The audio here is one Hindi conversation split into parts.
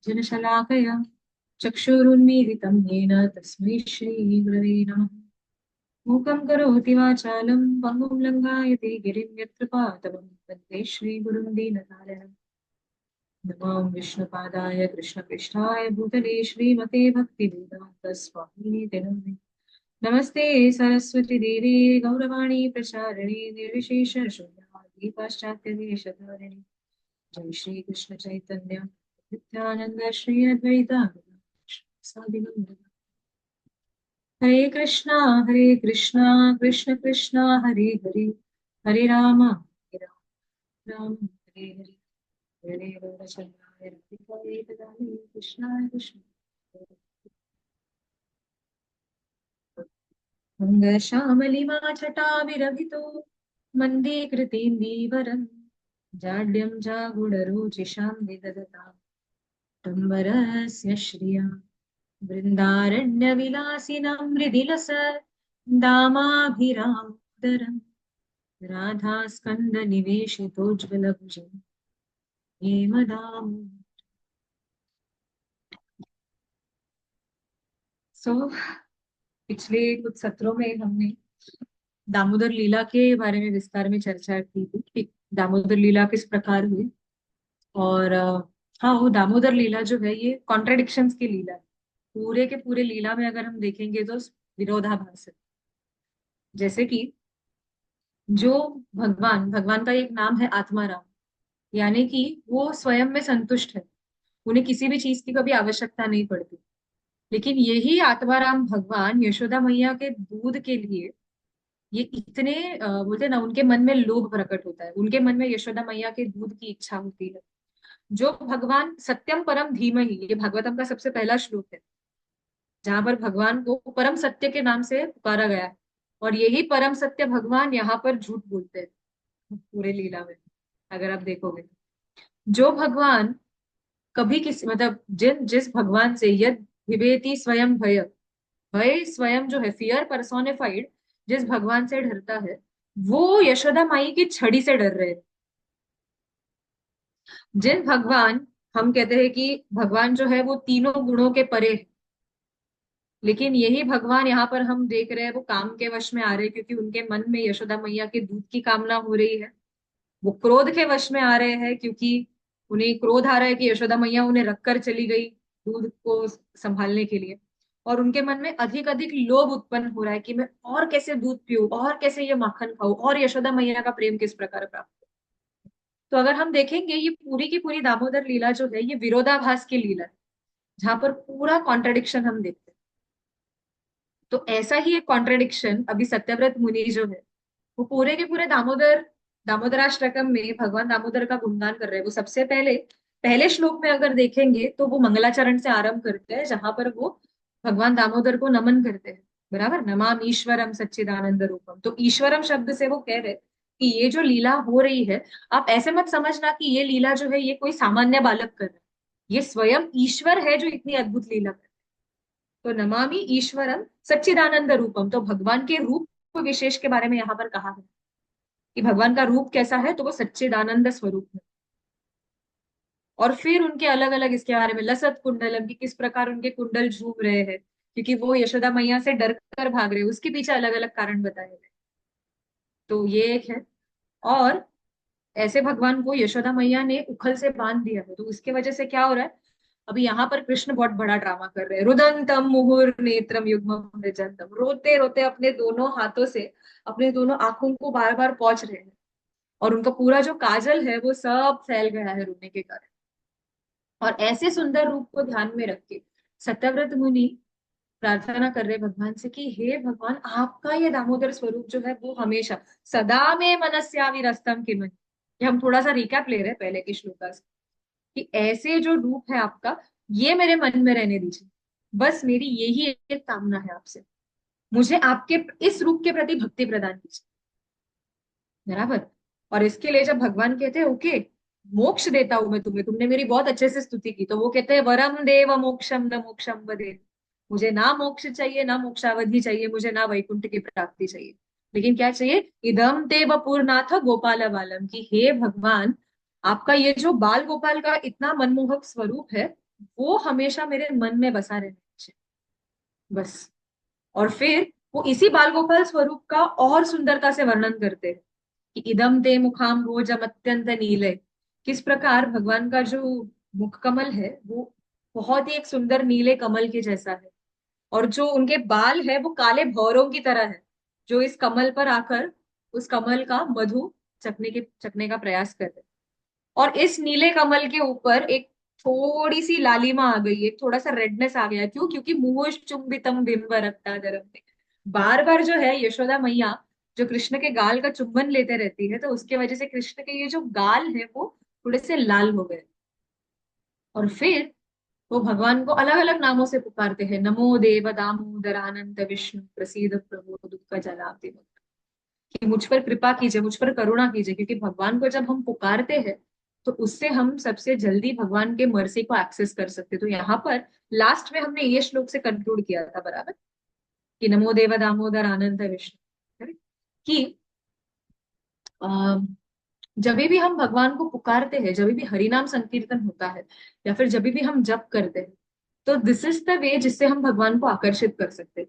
जनशलाकया चक्षुरुन्मीलितं येन तस्मै श्रीगुरवे नमः। मूकं करोति वाचालं पङ्गुं लङ्घयते गिरिं यत्कृपातमं वन्दे श्रीगुरुं दीनतारिणम्। नमो विष्णुपादाय कृष्णपृष्ठाय भूतले श्रीमते भक्तिवेदान्तस्वामिने नमः। नमस्ते सरस्वती देवी गौरवाणी प्रचारिणे निर्विशेष शून्यवादी पाश्चात्य देशधारिणे। जय श्री कृष्ण चैतन्य नित्यानंद श्री अद्वैता स्वादिनंद। हरे कृष्णा कृष्ण कृष्णा हरे हरे, हरे हरे राम हरे हरे, हरे रामचंद्राय राधिकाय तदालि कृष्णाय कृष्ण। श्यामलिमा छटाविरभितो मन्दीकृतेन्दीवरम् जाड्यं जागुडरुचिषां विदधताम् टम्बरस्य श्रिया वृन्दारण्यविलासिनं मृदिलस दामाभिरामोदरम् राधास्कन्दनिवेशितोज्ज्वलभुजम् हेमदाम। सो पिछले कुछ सत्रों में हमने दामोदर लीला के बारे में विस्तार में चर्चा की थी कि दामोदर लीला किस प्रकार हुई। और हाँ, वो दामोदर लीला जो है ये कॉन्ट्रडिक्शंस की लीला है। पूरे के पूरे लीला में अगर हम देखेंगे तो विरोधाभास है। जैसे कि जो भगवान भगवान का एक नाम है आत्माराम, यानी कि वो स्वयं में संतुष्ट है, उन्हें किसी भी चीज की कभी आवश्यकता नहीं पड़ती। लेकिन यही आत्माराम भगवान यशोदा मैया के दूध के लिए ये इतने बोलते हैं ना, उनके मन में लोभ प्रकट होता है, उनके मन में यशोदा मैया के दूध की इच्छा होती है। जो भगवान सत्यम परम धीमहि, ये भागवतम का सबसे पहला श्लोक है जहां पर भगवान को परम सत्य के नाम से पुकारा गया है। और यही परम सत्य भगवान यहाँ पर झूठ बोलते हैं पूरे लीला में। अगर आप देखोगे जो भगवान कभी किसी मतलब जिस भगवान से यद विभेति स्वयं भय, भय स्वयं जो है फियर पर्सोनिफाइड, जिस भगवान से डरता है वो यशोदा माई की छड़ी से डर रहे हैं। जिन भगवान, हम कहते हैं कि भगवान जो है वो तीनों गुणों के परे है, लेकिन यही भगवान यहाँ पर हम देख रहे हैं वो काम के वश में आ रहे हैं क्योंकि उनके मन में यशोदा मैया के दूध की कामना हो रही है। वो क्रोध के वश में आ रहे हैं क्योंकि उन्हें क्रोध आ रहा है कि यशोदा मैया उन्हें रखकर चली गई दूध को संभालने के लिए। और उनके मन में अधिक अधिक लोभ उत्पन्न हो रहा है कि मैं और कैसे दूध पीऊं, और कैसे ये माखन खाऊं, और यशोदा मैया का प्रेम किस प्रकार प्राप्त हो। तो अगर हम देखेंगे ये पूरी की पूरी दामोदर लीला जो है ये विरोधाभास की लीला है, जहां पर पूरा कॉन्ट्रडिक्शन हम देखते हैं। तो ऐसा ही एक कॉन्ट्रडिक्शन अभी सत्यव्रत मुनि जो है वो पूरे के पूरे दामोदराष्टकम में भगवान दामोदर का गुणगान कर रहे हैं। वो सबसे पहले पहले श्लोक में अगर देखेंगे तो वो मंगलाचरण से आरंभ करते हैं जहां पर वो भगवान दामोदर को नमन करते हैं। बराबर, नमाम ईश्वरम सच्चिदानंद रूपम। तो ईश्वरम शब्द से वो कह रहे हैं कि ये जो लीला हो रही है, आप ऐसे मत समझना कि ये लीला जो है ये कोई सामान्य बालक कर रहा है, ये स्वयं ईश्वर है जो इतनी अद्भुत लीला कर रहा है। तो नमामि ईश्वरम सच्चिदानंद रूपम, तो भगवान के रूप विशेष के बारे में यहाँ पर कहा है कि भगवान का रूप कैसा है, तो वो सच्चिदानंद स्वरूप है। और फिर उनके अलग अलग इसके बारे में लसत कुंडलम की किस प्रकार उनके कुंडल झूम रहे हैं क्योंकि वो यशोदा मैया से डर कर भाग रहे हैं, उसके पीछे अलग अलग कारण बताए गए। तो ये एक है। और ऐसे भगवान को यशोदा मैया ने उखल से बांध दिया है, तो उसके वजह से क्या हो रहा है, अभी यहाँ पर कृष्ण बहुत बड़ा ड्रामा कर रहे हैं। रुदंतम मुहुर नेत्रम युग्मम विजंतम, रोते रोते अपने दोनों हाथों से अपने दोनों आंखों को बार बार पोंछ रहे हैं। और उनका पूरा जो काजल है वो सब फैल गया है रोने के कारण। और ऐसे सुंदर रूप को ध्यान में रख के सत्यव्रत मुनि प्रार्थना कर रहे भगवान से कि हे भगवान, आपका ये दामोदर स्वरूप जो है वो हमेशा सदा में मनस्याविरस्तम किम। ये हम थोड़ा सा रिकैप ले रहे हैं पहले के श्लोका से कि ऐसे जो रूप है आपका ये मेरे मन में रहने दीजिए। बस मेरी यही एक कामना है आपसे, मुझे आपके इस रूप के प्रति भक्ति प्रदान कीजिए। बराबर। और इसके लिए जब भगवान कहते हैं ओके मोक्ष देता हूं मैं तुम्हें, तुमने मेरी बहुत अच्छे से स्तुति की, तो वो कहते हैं वरम देव मोक्षम न मोक्षम वदे। मुझे ना मोक्ष चाहिए ना मोक्षावधि चाहिए, मुझे ना वैकुंठ की प्राप्ति चाहिए, लेकिन क्या चाहिए, इदम ते वपुरनाथ गोपाल बालम, की हे भगवान आपका ये जो बाल गोपाल का इतना मनमोहक स्वरूप है, वो हमेशा मेरे मन में बसा रहना चाहिए, बस। और फिर वो इसी बाल गोपाल स्वरूप का और सुंदरता से वर्णन करते हैं कि इदम ते मुखाम भोजम अत्यंत नीले। किस प्रकार भगवान का जो मुख कमल है वो बहुत ही एक सुंदर नीले कमल के जैसा है, और जो उनके बाल है वो काले भौरों की तरह है, जो इस कमल पर आकर उस कमल का मधु चखने का प्रयास कर रहे हैं। और इस नीले कमल के ऊपर एक थोड़ी सी लालिमा आ गई, एक थोड़ा सा रेडनेस आ गया। क्यों? क्योंकि मुहुष चुंबितम बिंब रक्ता दरम। बार बार जो है यशोदा मैया जो कृष्ण के गाल का चुंबन लेते रहती है, तो उसके वजह से कृष्ण के ये जो गाल है वो थोड़े से लाल हो गए। और फिर वो भगवान को अलग अलग नामों से पुकारते हैं, नमो देव दामोदर अनंत विष्णु प्रसीद प्रभु दुख जलाब्धि, कि मुझ पर कृपा कीजिए, मुझ पर करुणा कीजिए। क्योंकि भगवान को जब हम पुकारते हैं तो उससे हम सबसे जल्दी भगवान के मर्सी को एक्सेस कर सकते हैं। तो यहाँ पर लास्ट में हमने ये श्लोक से कंक्लूड किया था, बराबर, कि नमो देव दामोदर आनंद विष्णु, correct? कि जब भी हम भगवान को पुकारते हैं, जब भी हरिनाम संकीर्तन होता है, या फिर जब भी हम जप करते हैं, तो दिस इज द वे जिससे हम भगवान को आकर्षित कर सकते हैं।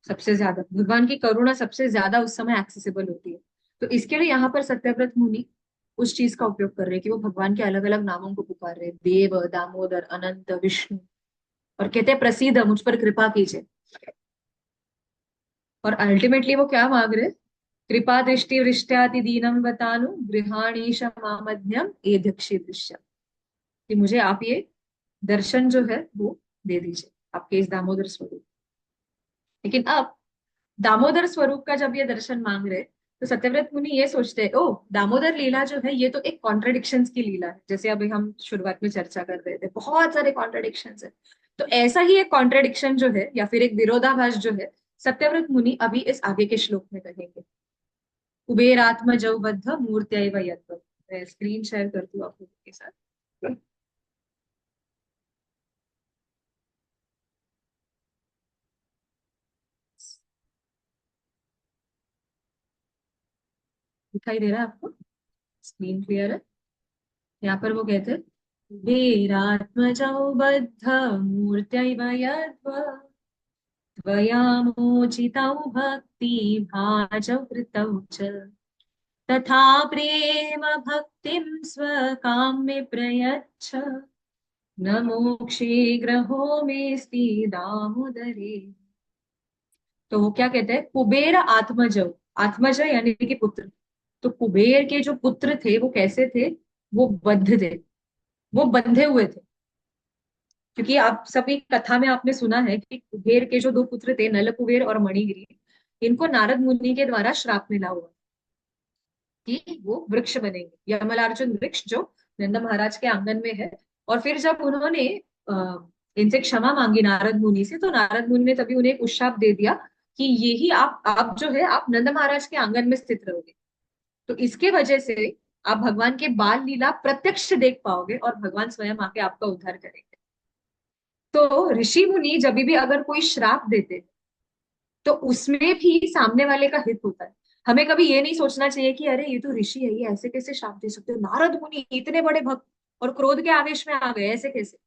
सबसे ज्यादा भगवान की करुणा सबसे ज्यादा उस समय एक्सेसिबल होती है। तो इसके लिए यहाँ पर सत्यव्रत मुनि उस चीज का उपयोग कर रहे हैं कि वो भगवान के अलग अलग नामों को पुकार रहे हैं, देव दामोदर अनंत विष्णु, और कहते हैं प्रसीद मुझ पर कृपा कीजिए। और अल्टीमेटली वो क्या मांग रहे हैं? कृपा दृष्टि वृष्टाति दीनम बतानु गृहाणीश मामध्यम एध्यक्षी दृश्य, कि मुझे आप ये दर्शन जो है वो दे दीजिए, आपके इस दामोदर स्वरूप। लेकिन अब दामोदर स्वरूप का जब ये दर्शन मांग रहे, तो सत्यव्रत मुनि ये सोचते हैं, ओ दामोदर लीला जो है ये तो एक कॉन्ट्रडिक्शंस की लीला है, जैसे अभी हम शुरुआत में चर्चा कर रहे थे, बहुत सारे कॉन्ट्रडिक्शंस है। तो ऐसा ही एक कॉन्ट्रडिक्शन जो है या फिर एक विरोधाभास जो है, सत्यव्रत मुनि अभी इस आगे के श्लोक में कहेंगे। कुबेरात्मजौ बद्ध मूर्त्यैव यद्वत्। मैं स्क्रीन शेयर करती हूँ आप लोगों के साथ। दिखाई दे रहा है आपको? स्क्रीन क्लियर है? यहाँ पर वो कहते हैं, कुबेरात्मजौ बद्ध मूर्त्यैव यद्वत् त्वयामोचितौ भक्ति भाजौ कृतौ च तथा प्रेम भक्तिं स्वकाम्ये प्रयच्छ न मोक्षे ग्रहो मेस्ति दामोदरे। तो वो क्या कहते हैं, कुबेर आत्मज, आत्मज यानी कि पुत्र। तो कुबेर के जो पुत्र थे वो कैसे थे? वो बद्ध थे, वो बंधे हुए थे। क्योंकि आप सभी कथा में आपने सुना है कि कुबेर के जो दो पुत्र थे, नल कुबेर और मणिग्रीव, इनको नारद मुनि के द्वारा श्राप मिला हुआ कि वो वृक्ष बनेंगे, यमलार्जुन वृक्ष जो नंद महाराज के आंगन में है। और फिर जब उन्होंने इनसे क्षमा मांगी नारद मुनि से, तो नारद मुनि ने तभी उन्हें एक उशाप दे दिया कि यही आप जो है आप नंद महाराज के आंगन में स्थित रहोगे। तो इसके वजह से आप भगवान के बाल लीला प्रत्यक्ष देख पाओगे और भगवान स्वयं आके आपका उद्धार करेंगे। तो ऋषि मुनि जब भी अगर कोई श्राप देते हैं, तो उसमें भी सामने वाले का हित होता है। हमें कभी ये नहीं सोचना चाहिए कि अरे ये तो ऋषि है, ये ऐसे कैसे श्राप दे सकते हो, नारद मुनि इतने बड़े भक्त और क्रोध के आवेश में आ गए, ऐसे कैसे?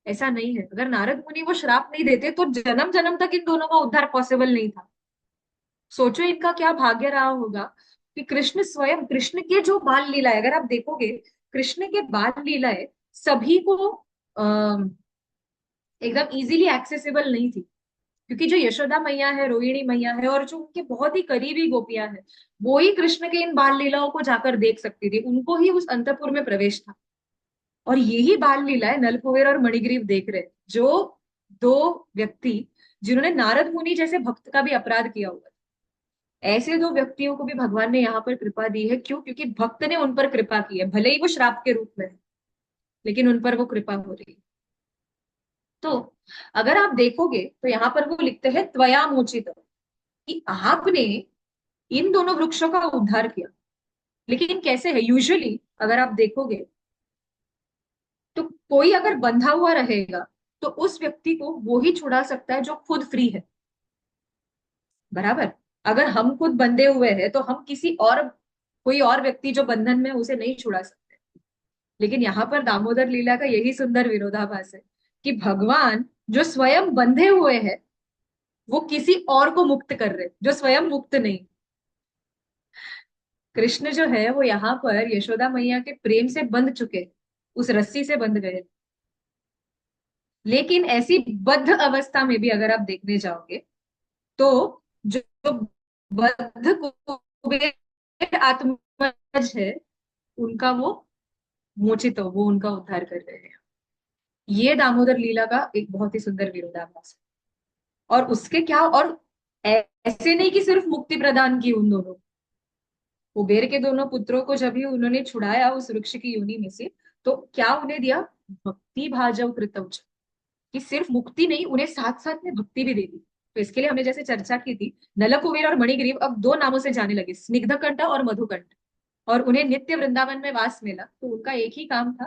ऐसा नहीं है। अगर नारद मुनि वो श्राप नहीं देते तो जन्म जन्म तक इन दोनों का उद्धार पॉसिबल नहीं था। सोचो इनका क्या भाग्य रहा होगा कि कृष्ण स्वयं, कृष्ण के जो बाल लीला है, अगर आप देखोगे कृष्ण के बाल लीलाएं सभी को एकदम इजीली एक्सेसिबल नहीं थी। क्योंकि जो यशोदा मैया है, रोहिणी मैया है, और जो उनके बहुत ही करीबी गोपियां हैं, वो ही कृष्ण के इन बाल लीलाओं को जाकर देख सकती थी, उनको ही उस अंतपुर में प्रवेश था। और यही बाल लीला है नलकुबेर और मणिग्रीव देख रहे हैं, जो दो व्यक्ति जिन्होंने नारद मुनि जैसे भक्त का भी अपराध किया हुआ है। ऐसे दो व्यक्तियों को भी भगवान ने यहाँ पर कृपा दी है। क्यों? क्योंकि भक्त ने उन पर कृपा की है, भले ही वो श्राप के रूप में है, लेकिन उन पर वो कृपा हो रही है। तो अगर आप देखोगे तो यहाँ पर वो लिखते हैं त्वया मोचित, कि आपने इन दोनों वृक्षों का उद्धार किया। लेकिन कैसे है? यूजुअली अगर आप देखोगे तो कोई अगर बंधा हुआ रहेगा तो उस व्यक्ति को वो ही छुड़ा सकता है जो खुद फ्री है, बराबर। अगर हम खुद बंधे हुए हैं तो हम किसी और, कोई और व्यक्ति जो बंधन में है, उसे नहीं छुड़ा सकते। लेकिन यहाँ पर दामोदर लीला का यही सुंदर विरोधाभास है कि भगवान जो स्वयं बंधे हुए हैं वो किसी और को मुक्त कर रहे, जो स्वयं मुक्त नहीं। कृष्ण जो है वो यहाँ पर यशोदा मैया के प्रेम से बंध चुके, उस रस्सी से बंध गए। लेकिन ऐसी बद्ध अवस्था में भी अगर आप देखने जाओगे तो जो जो बद्ध कुबेर आत्मज है उनका वो मोचित हो, वो उनका उद्धार कर रहे हैं। ये दामोदर लीला का एक बहुत ही सुंदर विरोधाभास है। और उसके क्या, और ऐसे नहीं कि सिर्फ मुक्ति प्रदान की उन दोनों, कुबेर के दोनों पुत्रों को जब भी उन्होंने छुड़ाया उस वृक्ष की योनि में से, तो क्या उन्हें दिया? भक्ति भाजव कृतवच, कि सिर्फ मुक्ति नहीं, उन्हें साथ साथ में भक्ति भी दे दी। तो इसके लिए हमने जैसे चर्चा की थी, नलकुबेर और मणिग्रीव अब दो नामों से जाने लगे, स्निग्धकंठ और मधुकंठ। और उन्हें नित्य वृंदावन में वास मिला, तो उनका एक ही काम था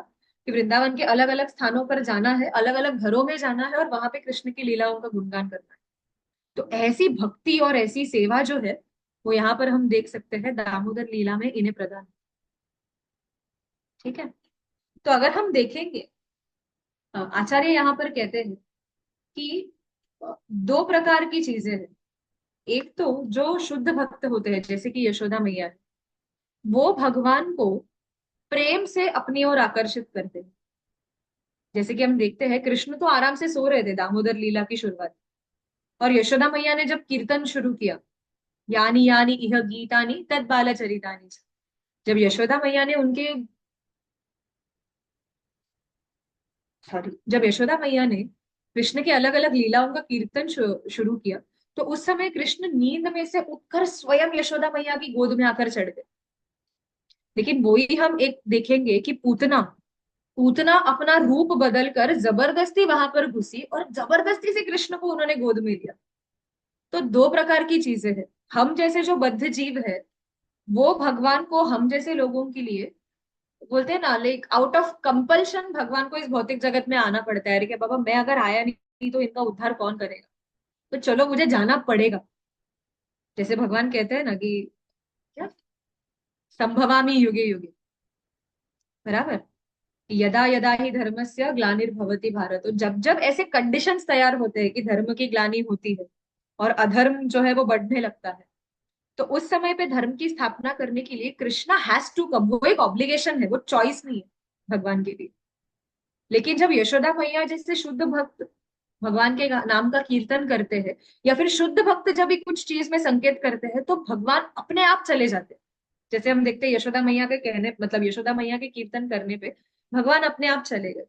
कि वृंदावन के अलग अलग स्थानों पर जाना है, अलग अलग घरों में जाना है और वहां पे कृष्ण की लीलाओं का गुणगान करना है। तो ऐसी भक्ति और ऐसी सेवा जो है वो यहाँ पर हम देख सकते हैं दामोदर लीला में इन्हें प्रदान। ठीक है। तो अगर हम देखेंगे, आचार्य यहाँ पर कहते हैं कि दो प्रकार की चीजें हैं। एक तो जो शुद्ध भक्त होते हैं जैसे कि यशोदा मैया है, वो भगवान को प्रेम से अपनी ओर आकर्षित करते हैं। जैसे कि हम देखते हैं कृष्ण तो आराम से सो रहे थे दामोदर लीला की शुरुआत, और यशोदा मैया ने जब कीर्तन शुरू किया, यानी यानी इह गीतानी तद बाल चरितानी, जब यशोदा मैया ने उनके सॉरी जब यशोदा मैया ने कृष्ण के अलग अलग लीलाओं का कीर्तन शुरू किया, तो उस समय कृष्ण नींद में से उठकर स्वयं यशोदा मैया की गोद में आकर चढ़ गए। लेकिन वही हम एक देखेंगे कि पूतना पूतना अपना रूप बदलकर जबरदस्ती वहां पर घुसी और जबरदस्ती से कृष्ण को उन्होंने गोद में लिया। तो दो प्रकार की चीजें हैं। हम जैसे जो बद्ध जीव है वो भगवान को हम जैसे लोगों के लिए बोलते हैं ना, लाइक आउट ऑफ कंपल्शन भगवान को इस भौतिक जगत में आना पड़ता है कि बाबा मैं अगर आया नहीं तो इनका उद्धार कौन करेगा, तो चलो मुझे जाना पड़ेगा। जैसे भगवान कहते हैं ना कि क्या, संभवामी युगे युगे, बराबर, यदा यदा ही धर्मस्य ग्लानिर्भवति भारत। तो जब जब ऐसे कंडीशंस तैयार होते हैं कि धर्म की ग्लानि होती है और अधर्म जो है वो बढ़ने लगता है, तो उस समय पे धर्म की स्थापना करने के लिए कृष्णा हैज टू कम, वो एक ऑब्लिगेशन है, वो चॉइस नहीं है भगवान के लिए। लेकिन जब यशोदा मैया जैसे शुद्ध भक्त भगवान के नाम का कीर्तन करते हैं, या फिर शुद्ध भक्त जब भी कुछ चीज में संकेत करते हैं, तो भगवान अपने आप चले जाते हैं। जैसे हम देखते हैं यशोदा मैया के कहने, मतलब यशोदा मैया के कीर्तन करने पे भगवान अपने आप चले गए।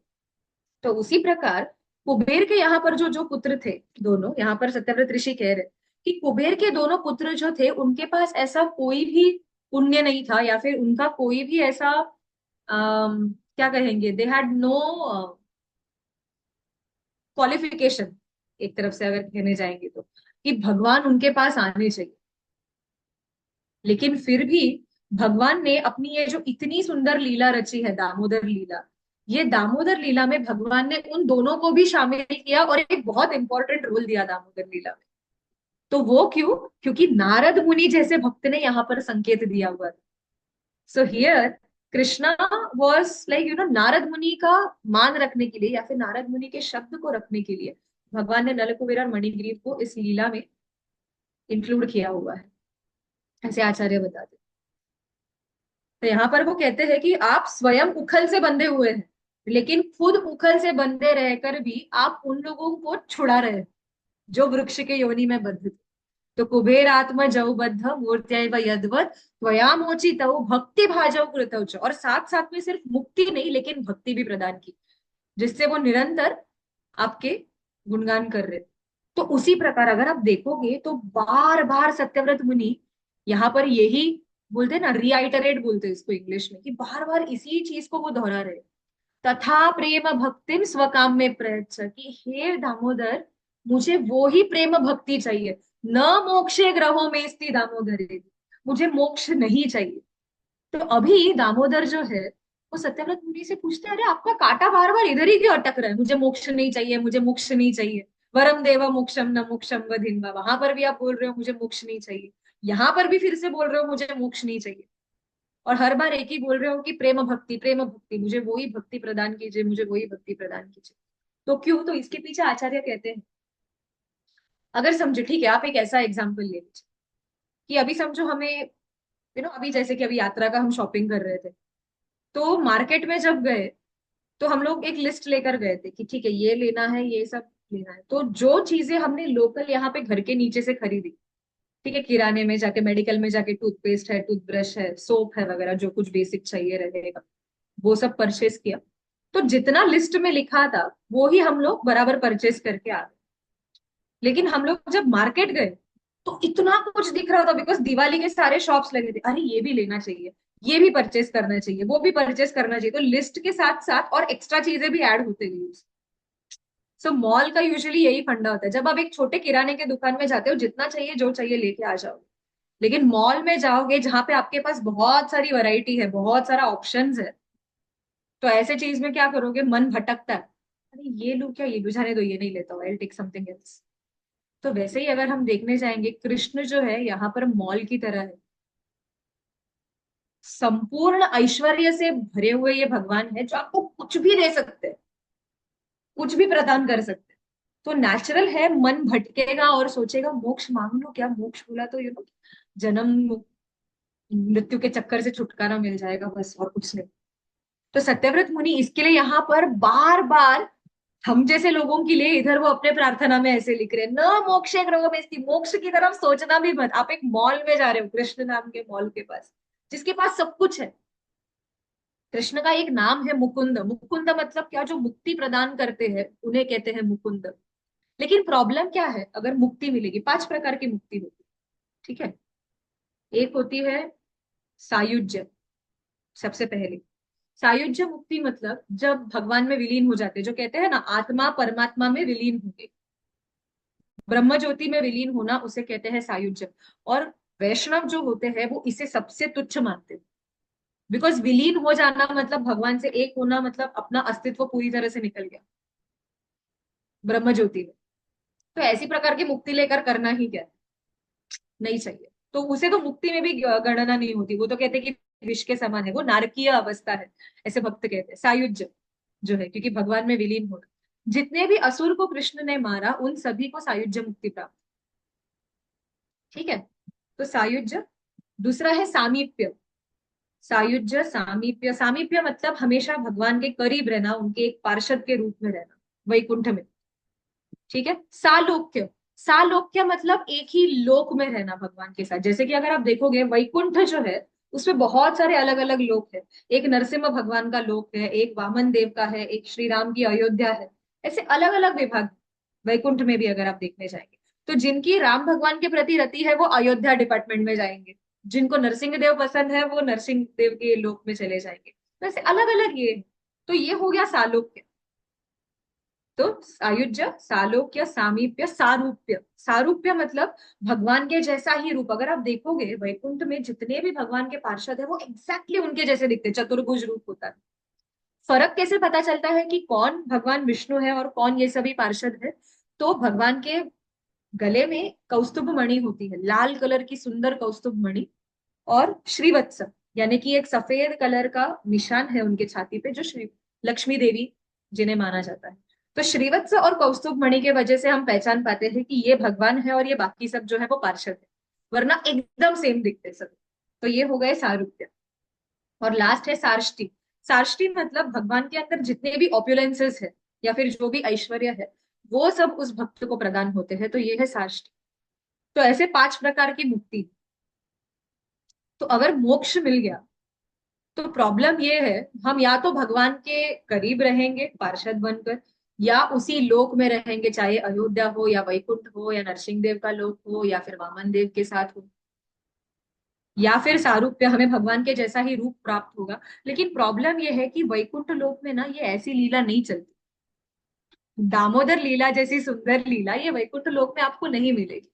तो उसी प्रकार कुबेर के यहाँ पर जो जो पुत्र थे दोनों, यहाँ पर सत्यव्रत ऋषि कह रहे कि कुबेर के दोनों पुत्र जो थे उनके पास ऐसा कोई भी पुण्य नहीं था, या फिर उनका कोई भी ऐसा क्या कहेंगे, दे हैड नो क्वालिफिकेशन, एक तरफ से अगर कहने जाएंगे तो, कि भगवान उनके पास आने चाहिए। लेकिन फिर भी भगवान ने अपनी ये जो इतनी सुंदर लीला रची है दामोदर लीला, ये दामोदर लीला में भगवान ने उन दोनों को भी शामिल किया और एक बहुत इंपॉर्टेंट रोल दिया दामोदर लीला में। तो वो क्यों? क्योंकि नारद मुनि जैसे भक्त ने यहाँ पर संकेत दिया हुआ था। So here Krishna was like Narad मुनि का मान रखने के लिए या फिर नारद मुनि के शब्द को रखने के लिए भगवान ने नलकुबेर और मणिग्रीव को इस लीला में इंक्लूड किया हुआ है, ऐसे आचार्य बताते। तो यहाँ पर वो कहते हैं कि आप स्वयं उखल से बंधे हुए हैं, लेकिन खुद उखल से बंधे रहकर भी आप उन लोगों को छुड़ा रहे हैं जो वृक्ष के योनि में बद्ध थे। तो कुबेर आत्मा जव बद्ध मूर्त्या यदवत त्वया मोचित भक्ति भाजव कृतौ च, और साथ साथ में सिर्फ मुक्ति नहीं लेकिन भक्ति भी प्रदान की, जिससे वो निरंतर आपके गुणगान कर रहे। तो उसी प्रकार अगर आप देखोगे तो बार बार सत्यव्रत मुनि यहाँ पर यही बोलते हैं ना, रिआइटरेट बोलते हैं इसको इंग्लिश में, कि बार बार इसी चीज को वो दोहरा रहे, तथा प्रेम भक्तिम स्वकाम में प्रयच्छ, कि हे दामोदर मुझे वो ही प्रेम भक्ति चाहिए, न मोक्षे ग्रहों में स्थित दामोदर, मुझे मोक्ष नहीं चाहिए। तो अभी दामोदर जो है वो सत्यव्रत मुनि से पूछते हैं, अरे आपका कांटा बार बार इधर ही क्यों अटक रहा है, मुझे मोक्ष नहीं चाहिए, मुझे मोक्ष नहीं चाहिए, वरम देव मोक्षम न मोक्षम वधिन्वा, वहां पर भी आप बोल रहे हो मुझे मोक्ष नहीं चाहिए, यहाँ पर भी फिर से बोल रहे हो मुझे मोक्ष नहीं चाहिए। और हर बार एक ही बोल रहे हो कि प्रेम भक्ति, प्रेम भक्ति, मुझे वही भक्ति प्रदान कीजिए, मुझे वही भक्ति प्रदान कीजिए। तो क्यों? तो इसके पीछे आचार्य कहते हैं, अगर समझो, ठीक है, आप एक ऐसा एग्जाम्पल ले लीजिए कि अभी समझो हमें, अभी जैसे कि अभी यात्रा का हम शॉपिंग कर रहे थे, तो मार्केट में जब गए तो हम लोग एक लिस्ट लेकर गए थे कि ठीक है ये लेना है, ये सब लेना है। तो जो चीजें हमने लोकल यहाँ पे घर के नीचे से खरीदी, ठीक है, किराने में जाके, मेडिकल में जाके, टूथपेस्ट है, टूथब्रश है, सोप है वगैरह, जो कुछ बेसिक चाहिए रहेगा, वो सब परचेस किया। तो जितना लिस्ट में लिखा था वो ही हम लोग बराबर परचेस करके आ गए। लेकिन हम लोग जब मार्केट गए तो इतना कुछ दिख रहा था, बिकॉज दिवाली के सारे शॉप्स लगे थे, अरे ये भी लेना चाहिए, ये भी परचेस करना चाहिए, वो भी परचेस करना चाहिए, तो लिस्ट के साथ साथ और एक्स्ट्रा चीजें भी ऐड होते गई। सो मॉल का यूजुअली यही फंडा होता है, जब आप एक छोटे किराने के दुकान में जाते हो, जितना चाहिए जो चाहिए लेके आ जाओगे। लेकिन मॉल में जाओगे जहां पे आपके पास बहुत सारी वैरायटी है, बहुत सारा ऑप्शंस है, तो ऐसे चीज में क्या करोगे, मन भटकता है, अरे ये लूं क्या, ये लूं, जाने दो, ये नहीं लेता हूँ, आई टेक समथिंग एल्स। तो वैसे ही अगर हम देखने जाएंगे, कृष्ण जो है यहाँ पर मॉल की तरह है, संपूर्ण ऐश्वर्य से भरे हुए ये भगवान है जो आपको कुछ भी दे सकते हैं, कुछ भी प्रदान कर सकते हैं। तो नेचुरल है मन भटकेगा और सोचेगा मोक्ष मांग लो, क्या मोक्ष बोला तो जन्म मृत्यु के चक्कर से छुटकारा मिल जाएगा, बस और कुछ नहीं। तो सत्यव्रत मुनि इसके लिए यहाँ पर बार बार हम जैसे लोगों के लिए इधर वो अपने प्रार्थना में ऐसे लिख रहे हैं, न मोक्ष मोक्ष की तरफ सोचना भी मत। आप एक मॉल में जा रहे हो, कृष्ण नाम के मॉल के पास, जिसके पास सब कुछ है। कृष्ण का एक नाम है मुकुंद, मुकुंद मतलब क्या, जो मुक्ति प्रदान करते हैं उन्हें कहते हैं मुकुंद। लेकिन प्रॉब्लम क्या है, अगर मुक्ति मिलेगी, 5 प्रकार की मुक्ति होती है, ठीक है। एक होती है सायुज्य, सबसे पहले। सायुज्य मुक्ति मतलब जब भगवान में विलीन हो जाते हैं, जो कहते हैं ना आत्मा परमात्मा में विलीन होंगे, ब्रह्म ज्योति में विलीन होना, उसे कहते हैं सायुज्य। और वैष्णव जो होते हैं वो इसे सबसे तुच्छ मानते हैं, बिकॉज विलीन हो जाना मतलब भगवान से एक होना, मतलब अपना अस्तित्व पूरी तरह से निकल गया ब्रह्म ज्योति में। तो ऐसी प्रकार की मुक्ति लेकर करना ही क्या है? नहीं चाहिए। तो उसे तो मुक्ति में भी गणना नहीं होती, वो तो कहते हैं कि विष के समान है, वो नारकीय अवस्था है, ऐसे भक्त कहते हैं। सायुज्य जो है, क्योंकि भगवान में विलीन होना, जितने भी असुर को कृष्ण ने मारा उन सभी को सायुज्य मुक्ति प्राप्त, ठीक है। तो सायुज्य। दूसरा है सामीप्य। सायुज्य सामीप्य, सामीप्य मतलब हमेशा भगवान के करीब रहना, उनके एक पार्षद के रूप में रहना वैकुंठ में, ठीक है। सालोक्य, सालोक्य मतलब एक ही लोक में रहना भगवान के साथ। जैसे कि अगर आप देखोगे वैकुंठ जो है, उसमें बहुत सारे अलग अलग लोक है। एक नरसिम्हा भगवान का लोक है, एक वामन देव का है, एक श्री राम की अयोध्या है, ऐसे अलग अलग विभाग वैकुंठ में भी अगर आप देखने जाएंगे। तो जिनकी राम भगवान के प्रति रति है वो अयोध्या डिपार्टमेंट में जाएंगे, जिनको नरसिंह देव पसंद है वो नरसिंह देव के लोक में चले जाएंगे। तो ऐसे अलग अलग ये है। तो ये हो गया सालोक्य। तो सायुज्य, सालोक्य, सामीप्य, सारूप्य। सारूप्य मतलब भगवान के जैसा ही रूप। अगर आप देखोगे वैकुंठ में जितने भी भगवान के पार्षद है वो एग्जैक्टली उनके जैसे दिखते हैं, चतुर्भुज रूप होता है। फर्क कैसे पता चलता है कि कौन भगवान विष्णु है और कौन ये सभी पार्षद है? तो भगवान के गले में कौस्तुभ मणि होती है, लाल कलर की सुंदर कौस्तुभ मणि। और श्रीवत्स, यानी कि एक सफेद कलर का निशान है उनके छाती पे, जो श्री लक्ष्मी देवी जिन्हें माना जाता है। तो श्रीवत्स और कौस्तुभ मणि के वजह से हम पहचान पाते हैं कि ये भगवान है और ये बाकी सब जो है वो पार्षद है, वरना एकदम सेम दिखते सब। तो ये हो गए सारूप्य। और लास्ट है सार्ष्टी। सार्ष्टी मतलब भगवान के अंदर जितने भी ऑप्युलेंसेस है या फिर जो भी ऐश्वर्य है, वो सब उस भक्त को प्रदान होते हैं, तो ये है सार्ष्टी। तो ऐसे 5 प्रकार की मुक्ति। तो अगर मोक्ष मिल गया तो प्रॉब्लम ये है, हम या तो भगवान के करीब रहेंगे पार्षद बनकर, या उसी लोक में रहेंगे, चाहे अयोध्या हो या वैकुंठ हो या नरसिंह देव का लोक हो या फिर वामन देव के साथ हो, या फिर सारूप्य, हमें भगवान के जैसा ही रूप प्राप्त होगा। लेकिन प्रॉब्लम ये है कि वैकुंठ लोक में ना ये ऐसी लीला नहीं चलती। दामोदर लीला जैसी सुंदर लीला ये वैकुंठ लोक में आपको नहीं मिलेगी,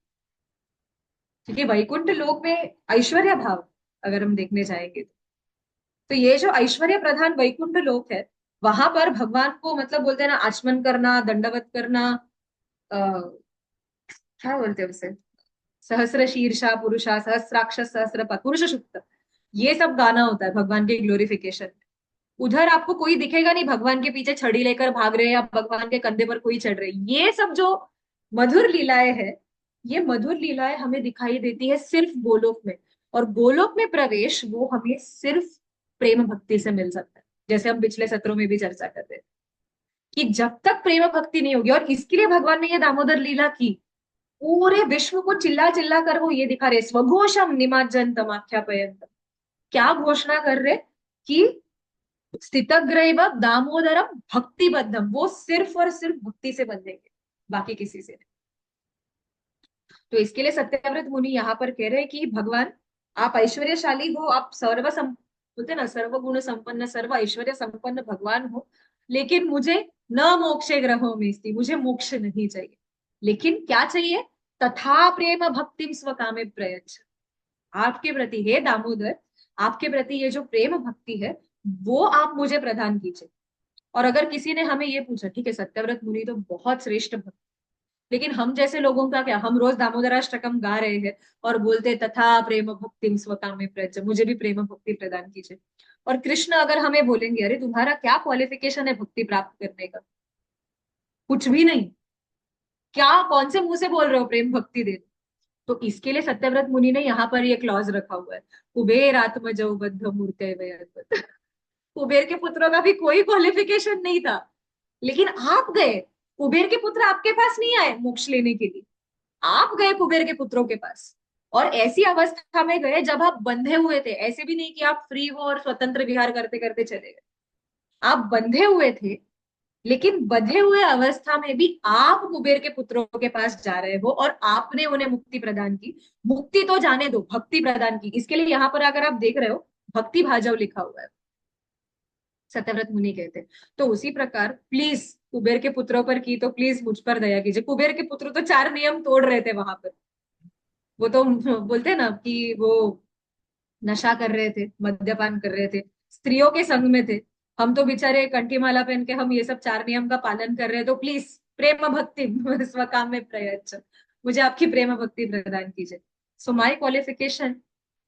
क्योंकि वैकुंठ लोक में ऐश्वर्य भाव अगर हम देखने जाएंगे तो ये जो ऐश्वर्य प्रधान वैकुंठ लोक है, वहां पर भगवान को मतलब बोलते हैं ना आचमन करना, दंडवत करना, आ, क्या बोलते हैं उसे, सहस्र शीर्षा पुरुषा सहस्राक्ष सहस्र पुरुष सुक्त, ये सब गाना होता है भगवान के ग्लोरिफिकेशन। उधर आपको कोई दिखेगा नहीं भगवान के पीछे छड़ी लेकर भाग रहे हैं या भगवान के कंधे पर कोई चढ़ रहे हैं। ये सब जो मधुर लीलाएं है, ये मधुर लीलाएं हमें दिखाई देती है सिर्फ गोलोक में। और गोलोक में प्रवेश वो हमें सिर्फ प्रेम भक्ति से मिल सकता है। जैसे हम पिछले सत्रों में भी चर्चा करते थे कि जब तक प्रेम भक्ति नहीं होगी, और इसके लिए भगवान ने ये दामोदर लीला की, पूरे विश्व को चिल्ला चिल्ला कर वो ये दिखा रहे, स्वघोषम निमाज्जनतम आख्यापयंतम। क्या घोषणा कर रहे कि स्थितग्रैव दामोदरम भक्तिबद्धम, वो सिर्फ और सिर्फ भक्ति से बंधेंगे, बाकी किसी से नहीं। तो इसके लिए सत्यव्रत मुनि यहाँ पर कह रहे हैं कि भगवान, आप ऐश्वर्यशाली हो, आप बोलते ना सर्वगुण संपन्न सर्व ऐश्वर्य संपन्न भगवान हो, लेकिन मुझे न मोक्षे ग्रहो में स्थिति, मुझे मोक्ष नहीं चाहिए। लेकिन क्या चाहिए? तथा प्रेम भक्ति स्वकामे प्रयच्छ। आपके प्रति हे दामोदर, आपके प्रति ये जो प्रेम भक्ति है वो आप मुझे प्रदान कीजिए। और अगर किसी ने हमें ये पूछा, ठीक है सत्यव्रत मुनि तो बहुत श्रेष्ठ भक्त, लेकिन हम जैसे लोगों का क्या, हम रोज दामोदराष्टकम गा रहे हैं और बोलते तथा प्रेम भक्ति स्वकामे प्रयच्छ, मुझे भी प्रेम भक्ति प्रदान कीजिए। और कृष्ण अगर हमें बोलेंगे अरे तुम्हारा क्या क्वालिफिकेशन है भक्ति प्राप्त करने का, कुछ भी नहीं, क्या कौन से मुंह से बोल रहे हो प्रेम भक्ति दे। तो इसके लिए सत्यव्रत मुनि ने यहाँ पर ये क्लॉज रखा हुआ है, कुबेर आत्मजौ बद्ध मूर्ते वयद्वत्। कुबेर के पुत्रों का भी कोई क्वालिफिकेशन नहीं था, लेकिन आप गए, कुबेर के पुत्र आपके पास नहीं आए मोक्ष लेने के लिए, आप गए कुबेर के पुत्रों के पास। और ऐसी अवस्था में गए जब आप बंधे हुए थे, ऐसे भी नहीं कि आप फ्री हो और स्वतंत्र विहार करते करते चले गए, आप बंधे हुए थे। लेकिन बंधे हुए अवस्था में भी आप कुबेर के पुत्रों के पास जा रहे हो और आपने उन्हें मुक्ति प्रदान की। मुक्ति तो जाने दो, भक्ति प्रदान की। इसके लिए यहाँ पर अगर आप देख रहे हो भक्ति भाजव लिखा हुआ है, सत्यव्रत मुनि कहते हैं। तो उसी प्रकार प्लीज कुबेर के पुत्रों पर की तो प्लीज मुझ पर दया कीजिए। कुबेर के पुत्र तो 4 नियम तोड़ रहे थे वहां पर, वो तो बोलते हैं ना कि वो नशा कर रहे थे, मद्यपान कर रहे थे, स्त्रियों के संग में थे। हम तो बेचारे कंठी माला पहन के हम ये सब 4 नियम का पालन कर रहे हैं। तो प्लीज प्रेम भक्ति स्वकाम में प्रयच्छ, मुझे आपकी प्रेम भक्ति प्रदान कीजिए। So my qualification,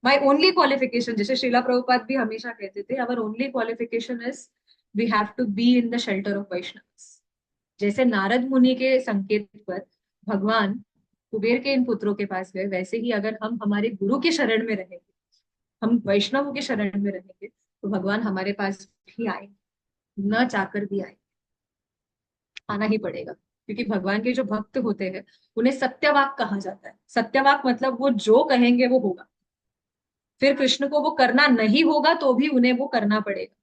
my only qualification, जैसे श्रीला प्रभुपाद भी हमेशा कहते थे, our only qualification is we have to be in the shelter of Vaishnava. जैसे नारद मुनि के संकेत पर भगवान कुबेर के इन पुत्रों के पास गए, वैसे ही अगर हम हमारे गुरु के शरण में रहेंगे, हम वैष्णवों के शरण में रहेंगे, तो भगवान हमारे पास भी आएंगे, न चाहकर भी आएंगे, आना ही पड़ेगा। क्योंकि भगवान के जो भक्त होते हैं उन्हें सत्यवाक कहा जाता है। सत्यवाक मतलब वो जो कहेंगे वो होगा, फिर कृष्ण को वो करना नहीं होगा तो भी उन्हें वो करना पड़ेगा।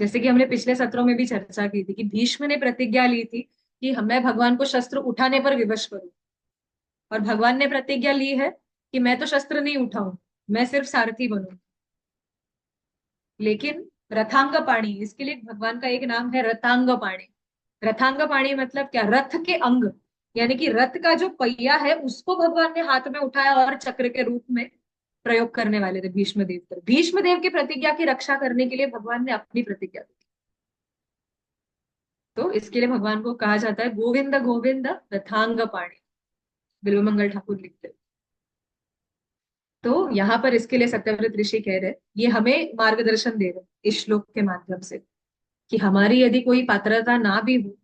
जैसे कि हमने पिछले सत्रों में भी चर्चा की थी कि भीष्म ने प्रतिज्ञा ली थी कि मैं भगवान को शस्त्र उठाने पर विवश करूं, और भगवान ने प्रतिज्ञा ली है कि मैं तो शस्त्र नहीं उठाऊं, मैं सिर्फ सारथी बनूं। लेकिन रथांग पाणी, इसके लिए भगवान का एक नाम है रथांग पाणी। रथांग पाणी मतलब क्या? रथ के अंग, यानी कि रथ का जो पहिया है उसको भगवान ने हाथ में उठाया और चक्र के रूप में प्रयोग करने वाले थे भीष्म देव पर। भीष्म देव की प्रतिज्ञा की रक्षा करने के लिए भगवान ने अपनी प्रतिज्ञा दी। तो इसके लिए भगवान को कहा जाता है गोविंद गोविंद रथांग पाणी, बिल्वमंगल ठाकुर लिखते हैं। तो यहाँ पर इसके लिए सत्यव्रत ऋषि कह रहे हैं, ये हमें मार्गदर्शन दे रहे हैं इस श्लोक के माध्यम से, कि हमारी यदि कोई पात्रता ना भी हो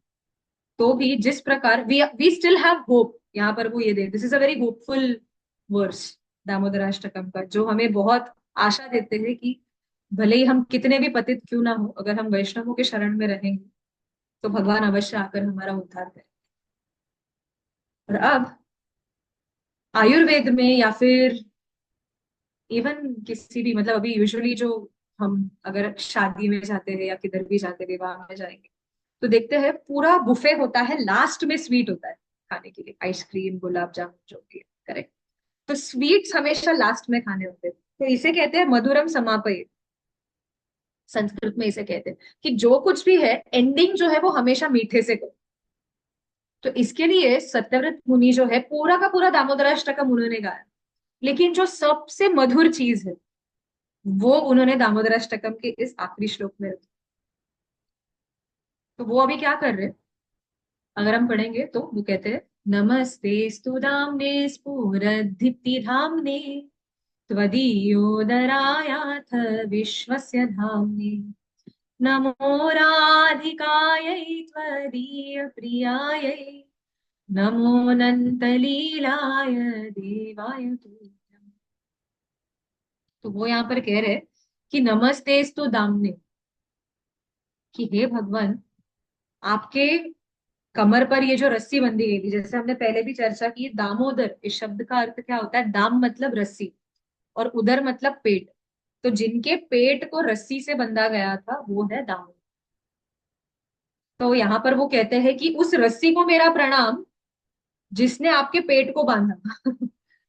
तो भी जिस प्रकार वी स्टिल हैव होप, यहाँ पर वो ये दे, this is a very hopeful verse Damodarashtakam का, जो हमें बहुत आशा देते हैं कि भले ही हम कितने भी पतित क्यों ना हो, अगर हम वैष्णवों के शरण में रहेंगे तो भगवान अवश्य आकर हमारा उद्धार करें। और अब आयुर्वेद में या फिर इवन किसी भी, मतलब अभी यूजुअली जो हम अगर शादी में जाते हैं या किधर भी जाते हैं, विवाह में जाएंगे, तो देखते हैं पूरा बुफे होता है, लास्ट में स्वीट होता है खाने के लिए, आइसक्रीम गुलाब जामुन जो भी है, करेक्ट। तो स्वीट्स हमेशा लास्ट में खाने होते हैं, तो इसे कहते हैं मधुरम समापय। संस्कृत में इसे कहते हैं कि जो कुछ भी है एंडिंग जो है वो हमेशा मीठे से करो। तो इसके लिए सत्यव्रत मुनि जो है पूरा का पूरा दामोदराष्टकम उन्होंने गाया, लेकिन जो सबसे मधुर चीज है वो उन्होंने दामोदराष्टकम के इस आखिरी श्लोक में रखी। तो वो अभी क्या कर रहे हैं, अगर हम पढ़ेंगे तो वो कहते हैं, नमस्ते स्तु धामने स्फुरदीप्ति धामने त्वदीयोदरायाथ विश्वस्य धाम्ने नमो राधिकायै त्वदीय प्रियायै नमोऽनन्तलीलाय देवाय तुभ्यम्। तो वो यहाँ पर कह रहे कि नमस्तेस्तु दाम्ने, कि हे भगवान, आपके कमर पर ये जो रस्सी बंधी गई थी, जैसे हमने पहले भी चर्चा की, दामोदर इस शब्द का अर्थ क्या होता है? दाम मतलब रस्सी और उदर मतलब पेट। तो जिनके पेट को रस्सी से बंधा गया था वो है दामोदर। तो यहाँ पर वो कहते हैं कि उस रस्सी को मेरा प्रणाम जिसने आपके पेट को बांधा।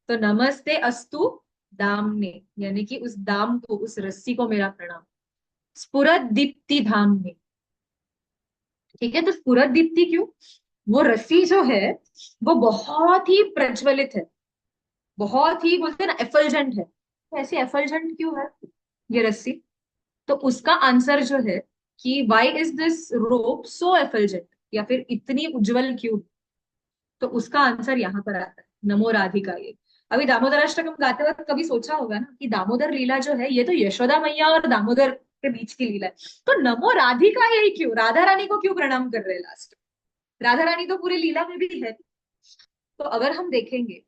तो नमस्ते अस्तु दामने, यानी कि उस दाम को, उस रस्सी को मेरा प्रणाम। स्फुरत दीप्ति धामने, ठीक है। तो स्फुरत दीप्ति क्यों? वो रस्सी जो है वो बहुत ही प्रज्वलित है, बहुत ही, बोलते हैं ना, एफल्जेंट है। तो ऐसी एफल्जेंट क्यों है ये रस्सी? तो उसका आंसर जो है कि वाई इज दिस रोप सो एफल्जेंट, या फिर इतनी उज्जवल क्यों? तो उसका आंसर यहाँ पर आता है, नमो राधिका ये। अभी दामोदराष्टकम गाते वक्त कभी सोचा होगा ना कि दामोदर लीला जो है ये तो यशोदा मैया और दामोदर के बीच की लीला है, तो नमो राधिका यही क्यों? राधा रानी को क्यों प्रणाम कर रहे हैं लास्ट? राधा रानी तो पूरी लीला में भी है। तो अगर हम देखेंगे,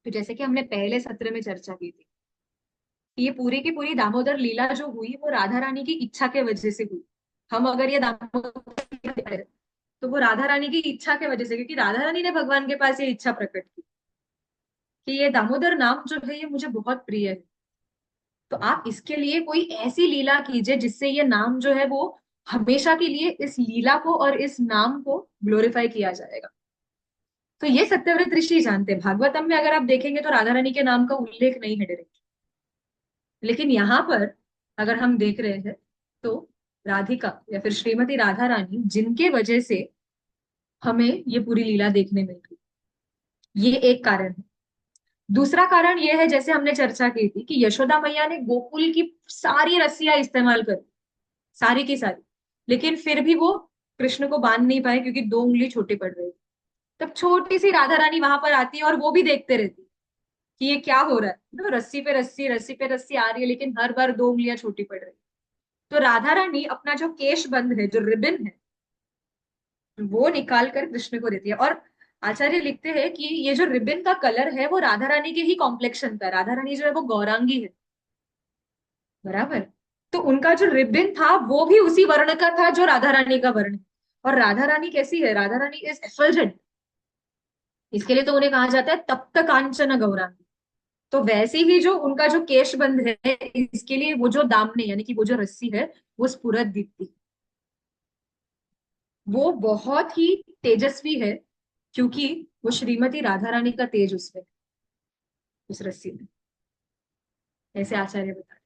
तो जैसे कि हमने पहले सत्र में चर्चा की थी, कि ये पूरी की पूरी दामोदर लीला जो हुई वो राधा रानी की इच्छा के वजह से हुई। हम अगर ये दामोदर, तो वो राधा रानी की इच्छा के वजह से, क्योंकि राधा रानी ने भगवान के पास ये इच्छा प्रकट की कि ये दामोदर नाम जो है ये मुझे बहुत प्रिय है। तो आप इसके लिए कोई ऐसी लीला कीजिए जिससे ये नाम जो है वो हमेशा के लिए, इस लीला को और इस नाम को ग्लोरीफाई किया जाएगा। तो ये सत्यव्रत ऋषि जानते हैं। भागवतम में अगर आप देखेंगे तो राधा रानी के नाम का उल्लेख नहीं है डायरेक्ट, लेकिन यहाँ पर अगर हम देख रहे हैं तो राधिका या फिर श्रीमती राधा रानी, जिनके वजह से हमें ये पूरी लीला देखने मिल रही, ये एक कारण है। दूसरा कारण यह है, जैसे हमने चर्चा की थी, कि यशोदा मैया ने गोकुल की सारी रस्सियां इस्तेमाल कर, सारी की सारी, लेकिन फिर भी वो कृष्ण को बांध नहीं पाए क्योंकि दो उंगली छोटी पड़ रही। तब छोटी सी राधा रानी वहां पर आती है और वो भी देखते रहती है कि ये क्या हो रहा है, तो रस्सी पे रस्सी, रस्सी पे रस्सी आ रही है, लेकिन हर बार दो उंगलियां छोटी पड़ रही। तो राधा रानी अपना जो केश बंद है, जो रिबन है, वो निकाल कर कृष्ण को देती है। और आचार्य लिखते हैं कि ये जो रिबन का कलर है वो राधा रानी के ही कॉम्प्लेक्शन का, राधा रानी जो है वो गौरांगी है, बराबर। तो उनका जो रिबन था वो भी उसी वर्ण का था जो राधा रानी का वर्ण है। और राधा रानी कैसी है? राधा रानी इज एफल्जेंट, इसके लिए तो उन्हें कहा जाता है तप्त कांचन गौरांगी। तो वैसे ही जो उनका जो केशबंद है, इसके लिए वो जो दामने, यानी कि वो जो रस्सी है, वो स्फुरत दीप्ति, वो बहुत ही तेजस्वी है, क्योंकि वो श्रीमती राधा रानी का तेज उसमें, उस रस्सी में। ऐसे आचार्य बता रहे,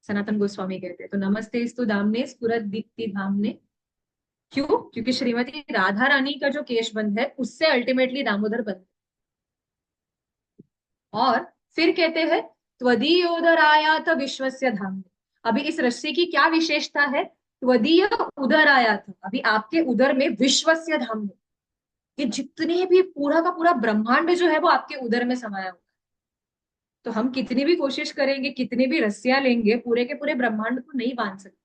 सनातन गोस्वामी कहते हैं। तो नमस्ते स्तु दामने स्फुरत दीप्ति धामने, क्यों? क्योंकि श्रीमती राधा रानी का जो केशबंद है उससे अल्टीमेटली दामोदर बंद। और फिर कहते हैं त्वदीयोदरायाथ विश्वस्य धाम। अभी इस रस्सी की क्या विशेषता है? त्वदीय उदरायाथ, अभी आपके उदर में विश्वस्य धाम, ये जितने भी, पूरा का पूरा ब्रह्मांड जो है वो आपके उदर में समाया हुआ है। तो हम कितनी भी कोशिश करेंगे, कितनी भी रस्सियां लेंगे, पूरे के पूरे ब्रह्मांड को नहीं बांध सकते।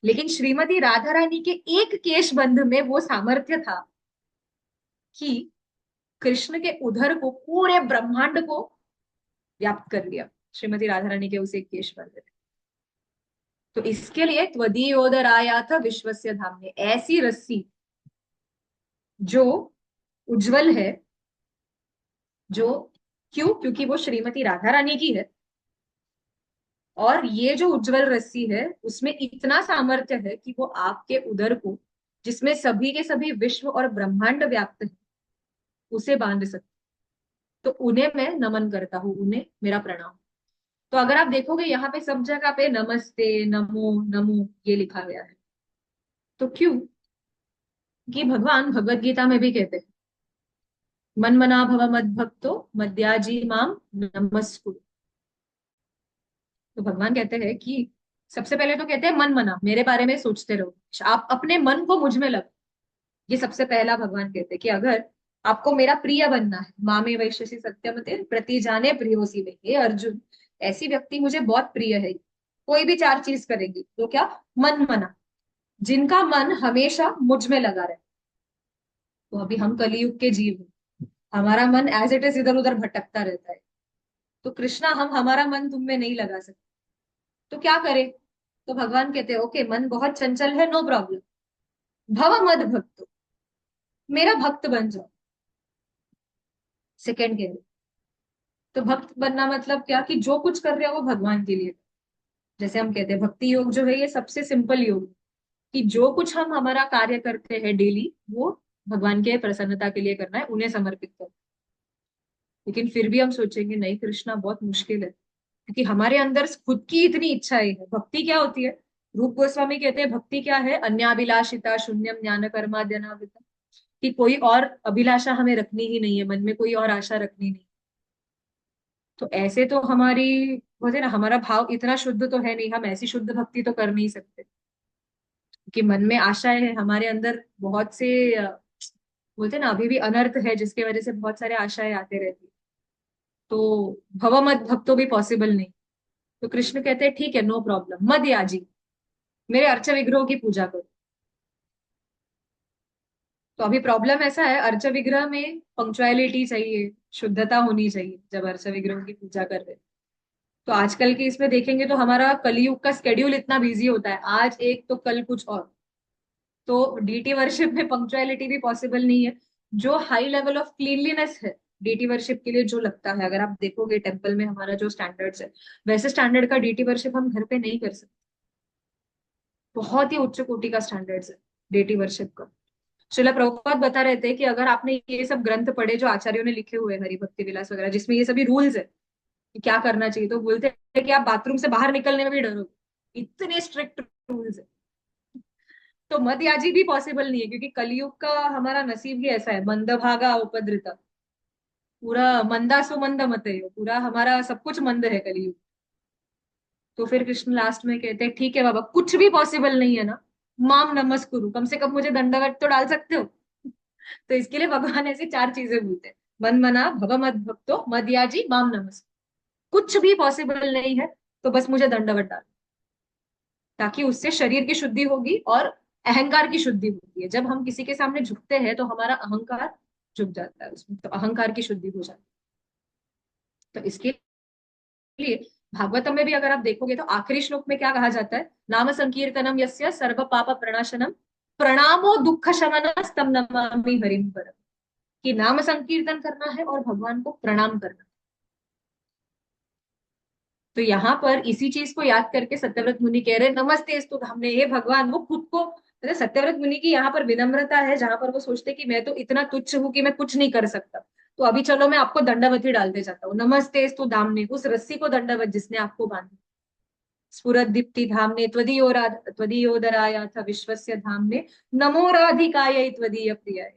लेकिन श्रीमती राधा रानी के एक केश बंध में वो सामर्थ्य था कि कृष्ण के उदर को, पूरे ब्रह्मांड को व्याप्त कर लिया, श्रीमती राधा रानी के उस एक केश बंध ने। तो इसके लिए त्वदीयोदर आया था विश्वस्य धाम में, ऐसी रस्सी जो उज्जवल है, जो, क्यों? क्योंकि वो श्रीमती राधा रानी की है। और ये जो उज्जवल रस्सी है उसमें इतना सामर्थ्य है कि वो आपके उदर को, जिसमें सभी के सभी विश्व और ब्रह्मांड व्याप्त है, उसे बांध सकते। तो उन्हें मैं नमन करता हूँ, उन्हें मेरा प्रणाम। तो अगर आप देखोगे यहाँ पे सब जगह पे नमस्ते, नमो, नमो ये लिखा गया है। तो क्यों? कि भगवान भगवत गीता में भी कहते हैं, मन मना भव मद भक्तो मद्याजी माम नमस्कुरु। तो भगवान कहते हैं कि सबसे पहले तो कहते हैं मन मना, मेरे बारे में सोचते रहो, आप अपने मन को मुझ में लगाओ। ये सबसे पहला भगवान कहते हैं कि अगर आपको मेरा प्रिय बनना है। मामे वैश्यसी सत्यमते प्रति जाने प्रियोसी में, हे अर्जुन, ऐसी व्यक्ति मुझे बहुत प्रिय है। कोई भी चार चीज करेगी तो क्या? मन मना, जिनका मन हमेशा मुझ में लगा रहे। तो अभी हम कलयुग के जीव हैं, हमारा मन एज इट इज इधर उधर भटकता रहता है। तो कृष्णा, हम हमारा मन तुम में नहीं लगा सकते, तो क्या करें? तो भगवान कहते हैं ओके, मन बहुत चंचल है, नो प्रॉब्लम, भव मद भक्त, मेरा भक्त बन जाओ। सेकंड कह रहे, तो भक्त बनना मतलब क्या? कि जो कुछ कर रहे हो वो भगवान के लिए। जैसे हम कहते हैं भक्ति योग जो है ये सबसे सिंपल योग है, कि जो कुछ हम हमारा कार्य करते हैं डेली, वो भगवान के प्रसन्नता के लिए करना है, उन्हें समर्पित करना है। लेकिन फिर भी हम सोचेंगे नहीं कृष्णा, बहुत मुश्किल है, क्योंकि हमारे अंदर खुद की इतनी इच्छाएं है। भक्ति क्या होती है? रूप गोस्वामी कहते हैं भक्ति क्या है? अन्याभिलाषिता शून्यम ज्ञान कर्माद्यनावृतम, कि कोई और अभिलाषा हमें रखनी ही नहीं है, मन में कोई और आशा रखनी नहीं। तो ऐसे तो हमारी, बोलते हैं ना, हमारा भाव इतना शुद्ध तो है नहीं, हम ऐसी शुद्ध भक्ति तो कर नहीं सकते, कि मन में आशाएं है हमारे अंदर बहुत से, बोलते हैं ना, अभी भी अनर्थ है जिसकी वजह से बहुत सारे आशाएं आते रहती है। तो भव मत भक्तो भी पॉसिबल नहीं। तो कृष्ण कहते हैं ठीक है, नो प्रॉब्लम, मद याजी, मेरे अर्च विग्रहों की पूजा करो। तो अभी प्रॉब्लम ऐसा है, अर्च विग्रह में पंक्चुअलिटी चाहिए, शुद्धता होनी चाहिए जब अर्च विग्रहों की पूजा कर रहे हैं। तो आजकल के इसमें देखेंगे तो हमारा कलयुग का स्केड्यूल इतना बिजी होता है, आज एक तो कल कुछ और। तो डीटी वर्शिप में पंक्चुअलिटी भी पॉसिबल नहीं है। जो हाई लेवल ऑफ क्लीनलीनेस है डीटी वर्शिप के लिए जो लगता है, अगर आप देखोगे टेम्पल में हमारा जो स्टैंडर्ड्स है, वैसे स्टैंडर्ड का डीटी वर्शिप हम घर पे नहीं कर सकते। बहुत ही उच्च कोटि का स्टैंडर्ड्स है डीटी वर्शिप का। श्रीला प्रभुपाद बता रहे थे कि अगर आपने ये सब ग्रंथ पढ़े जो आचार्यों ने लिखे हुए हैं, हरि भक्ति विलास वगैरह, जिसमें ये सभी रूल्स है कि क्या करना चाहिए, तो बोलते हैं कि आप बाथरूम से बाहर निकलने में भी डरोगे, इतने स्ट्रिक्ट रूल्स है। तो मदयाजी भी पॉसिबल नहीं है, क्योंकि कलयुग का हमारा नसीब ही ऐसा है, मंदभागा उपद्रता, पूरा मंदा सुमंद मत है, पूरा हमारा सब कुछ मंद है कलयुग। तो फिर कृष्ण लास्ट में कहते हैं ठीक है बाबा, कुछ भी पॉसिबल नहीं है ना, माम नमस्कुरु, कम से कम मुझे दंडवत तो डाल सकते हो। तो इसके लिए भगवान ऐसी चार चीजें बोलते हैं, मन मना भव मद भक्तो मदयाजी माम नमस्कुरु। कुछ भी पॉसिबल नहीं है तो बस मुझे दंडवत डाल, ताकि उससे शरीर की शुद्धि होगी और अहंकार की शुद्धि होती है। जब हम किसी के सामने झुकते हैं तो हमारा अहंकार झुक जाता है उसमें, तो अहंकार की शुद्धि हो जाती है। तो इसके लिए भागवतम में भी अगर आप देखोगे तो आखिरी श्लोक में क्या कहा जाता है? नाम संकीर्तनम यस्य सर्व पाप प्रणाशनम प्रणामो दुख शमन तम नमामि हरिम परम, कि नाम संकीर्तन करना है और भगवान को प्रणाम करना। तो यहाँ पर इसी चीज को याद करके सत्यव्रत मुनि कह रहे नमस्ते, तो हमने ये भगवान, वो खुद को, मतलब सत्यव्रत मुनि की यहाँ पर विनम्रता है, जहां पर वो सोचते कि मैं तो इतना तुच्छ हूं कि मैं कुछ नहीं कर सकता, तो अभी चलो मैं आपको दंडवत ही डालते जाता हूँ। नमस्ते स्तु धामने, उस रस्सी को दंडवत जिसने आपको बांधा। स्फुरद दीप्ति धामने त्वदीयोदराय था विश्वस्य धामने, नमो राधिकाय त्वदीय प्रियाय।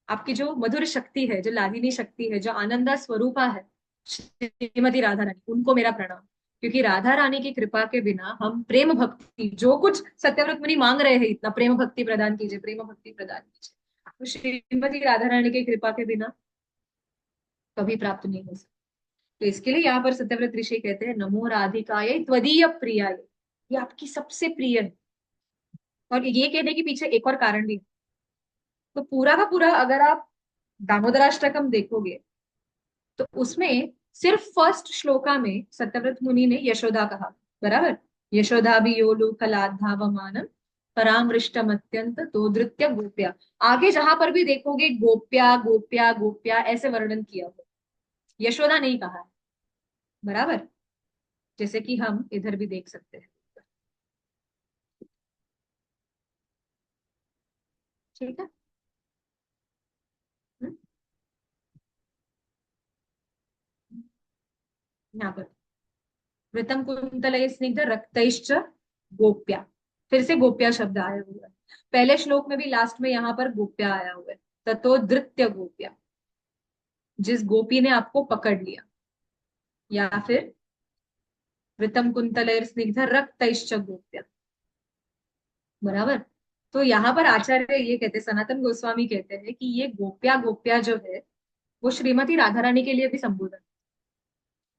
आपकी जो मधुर शक्ति है, जो लादिनी शक्ति है, जो आनंदा स्वरूपा है श्रीमती राधा रानी, उनको मेरा प्रणाम। क्योंकि राधा रानी की कृपा के बिना हम प्रेम भक्ति, जो कुछ सत्यव्रत मुनि मांग रहे हैं, इतना प्रेम भक्ति प्रदान कीजिए, प्रेम भक्ति प्रदान कीजिए, तो श्रीमती राधा रानी की कृपा के बिना कभी प्राप्त नहीं हो सकता। तो इसके लिए यहाँ पर सत्यव्रत ऋषि कहते हैं नमो राधिकाय त्वदीय प्रियाय, ये आपकी सबसे प्रिय है। और ये कहने के पीछे एक और कारण भी है। तो पूरा का पूरा अगर आप दामोदराष्टकम देखोगे तो उसमें सिर्फ फर्स्ट श्लोका में सत्यव्रत मुनि ने यशोदा कहा, बराबर, यशोदा भी योलु फलाधावमानम परामृष्टम अत्यंत तो धृत्य गोप्या। आगे जहां पर भी देखोगे गोप्या गोप्या गोप्या ऐसे वर्णन किया हुआ, यशोदा नहीं कहा है, बराबर, जैसे कि हम इधर भी देख सकते हैं। ठीक है। हम्म, यहाँ पर वृतम कुंतल स्निग्ध रक्तश्च गोप्या, फिर से गोप्या शब्द आया हुआ है। पहले श्लोक में भी लास्ट में यहाँ पर गोप्या आया हुआ है, ततो धृत्य गोप्या, जिस गोपी ने आपको पकड़ लिया, या फिर वृतम कुंतल स्निग्ध रक्तश्च गोप्या, बराबर। तो यहाँ पर आचार्य ये कहते, सनातन गोस्वामी कहते हैं कि ये गोप्या गोप्या जो है वो श्रीमती राधा रानी के लिए भी संबोधन,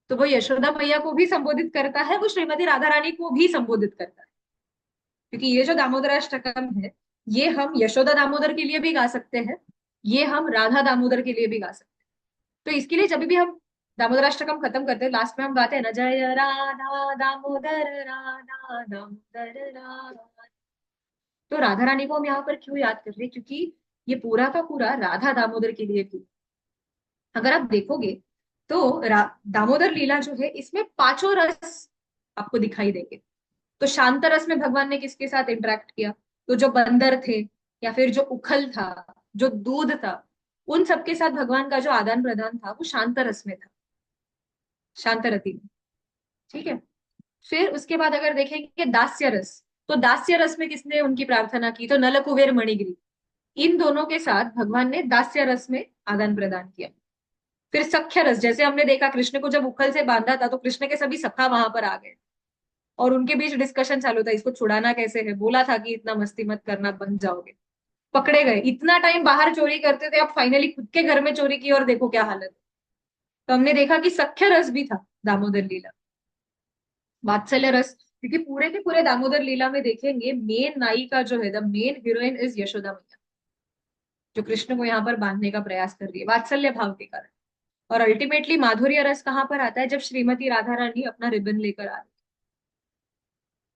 तो वो यशोदा मैया को भी संबोधित करता है, वो श्रीमती राधा रानी को भी संबोधित करता है। क्योंकि ये जो दामोदराष्टकम है, ये हम यशोदा दामोदर के लिए भी गा सकते हैं, ये हम राधा दामोदर के लिए भी गा सकते हैं। तो इसके लिए जब भी हम दामोदराष्टकम खत्म करते हैं, लास्ट में हम गाते हैं ना, जय राधा दामोदर राधा दामोदर राधा। तो राधा रानी को हम यहाँ पर क्यों याद कर रहे हैं? क्योंकि ये पूरा का पूरा राधा दामोदर के लिए भी। अगर आप देखोगे तो दामोदर लीला जो है, इसमें पांचों रस आपको दिखाई देंगे। तो शांत रस में भगवान ने किसके साथ इंटरेक्ट किया? तो जो बंदर थे, या फिर जो उखल था, जो दूध था, उन सबके साथ भगवान का जो आदान प्रदान था वो शांत रस में था, शांत रति में। ठीक है। फिर उसके बाद अगर देखेंगे दास्य रस, तो दास्य रस में किसने उनकी प्रार्थना की? तो नल कुबेर मणिग्री, इन दोनों के साथ भगवान ने दास्य रस में आदान प्रदान किया। फिर सख्य रस, जैसे हमने देखा कृष्ण को जब उखल से बांधा था तो कृष्ण के सभी सखा वहां पर आ गए, और उनके बीच डिस्कशन चालू था, इसको छुड़ाना कैसे है, बोला था कि इतना मस्ती मत करना, बन जाओगे। पकड़े गए, इतना टाइम बाहर चोरी करते थे, अब फाइनली खुद के घर में चोरी की और देखो क्या हालत है। तो हमने देखा कि सख्य रस भी था दामोदर लीला। वात्सल्य रस, क्योंकि पूरे के पूरे दामोदर लीला में देखेंगे मेन नायिका जो है, the main heroine is Yashoda मैया, जो कृष्ण को यहाँ पर बांधने का प्रयास कर रही है वात्सल्य भाव के कारण। और अल्टीमेटली माधुर्य रस कहाँ पर आता है? जब श्रीमती राधा रानी अपना रिबन लेकर आ रही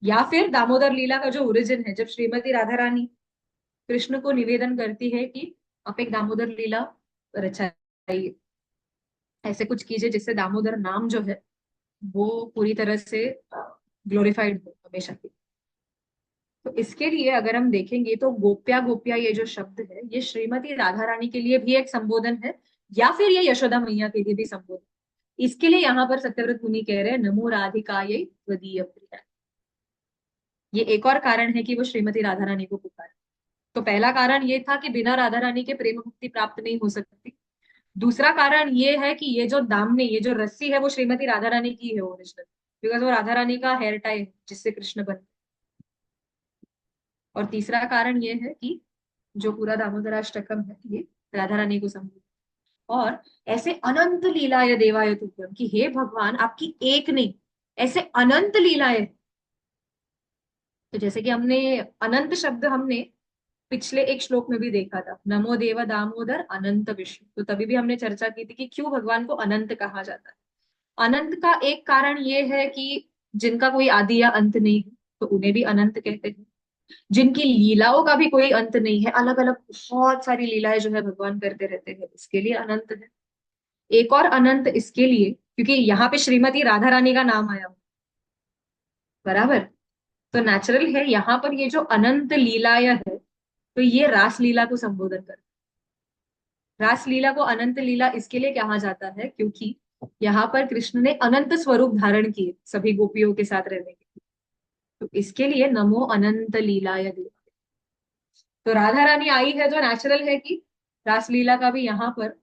है। या फिर दामोदर लीला का जो ओरिजिन है, जब श्रीमती राधा रानी कृष्ण को निवेदन करती है कि आप एक दामोदर लीला रचाइए, ऐसे कुछ कीजिए जिससे दामोदर नाम जो है वो पूरी तरह से ग्लोरिफाइड हो हमेशा के। तो इसके लिए अगर हम देखेंगे तो गोप्या गोप्या ये जो शब्द है, ये श्रीमती राधा रानी के लिए भी एक संबोधन है, या फिर ये यशोदा मैया के लिए भी संबोधन। इसके लिए यहाँ पर सत्यव्रत मुनि कह रहे हैं नमो राधिकायै त्वदीय प्रिया। ये एक और कारण है कि वो श्रीमती राधा रानी को पुकारे। तो पहला कारण ये था कि बिना राधा रानी के प्रेम मुक्ति प्राप्त नहीं हो सकती। दूसरा कारण ये है कि ये जो दामने, ये जो रस्सी है, वो श्रीमती राधा रानी की है ओरिजिनल, बिकॉज वो राधा रानी का हेयर टाई है जिससे कृष्ण बन। और तीसरा कारण ये है कि जो पूरा दामोदराष्टकम है ये राधा रानी को समर्पित। और ऐसे अनंत लीलाए देवाय तुभ्यम, कि हे भगवान आपकी एक नहीं, ऐसे अनंत लीलाएं। तो जैसे कि हमने अनंत शब्द हमने पिछले एक श्लोक में भी देखा था, नमो देव दामोदर अनंत विष्णु, तो तभी भी हमने चर्चा की थी कि क्यों भगवान को अनंत कहा जाता है। अनंत का एक कारण ये है कि जिनका कोई आदि या अंत नहीं है, तो उन्हें भी अनंत कहते हैं। जिनकी लीलाओं का भी कोई अंत नहीं है, अलग अलग बहुत सारी लीलाएं जो है भगवान करते रहते हैं, इसके लिए अनंत है। एक और अनंत इसके लिए क्योंकि यहाँ पे श्रीमती राधा रानी का नाम आया हुआ, बराबर। तो नेचुरल है यहाँ पर ये जो अनंत लीलाय है, तो ये रास लीला को संबोधन कर। रास लीला को अनंत लीला इसके लिए कहा जाता है क्योंकि यहाँ पर कृष्ण ने अनंत स्वरूप धारण किए सभी गोपियों के साथ रहने के। तो इसके लिए नमो अनंत लीलाय देव। तो राधा रानी आई है, जो नेचुरल है कि रासलीला का भी यहाँ पर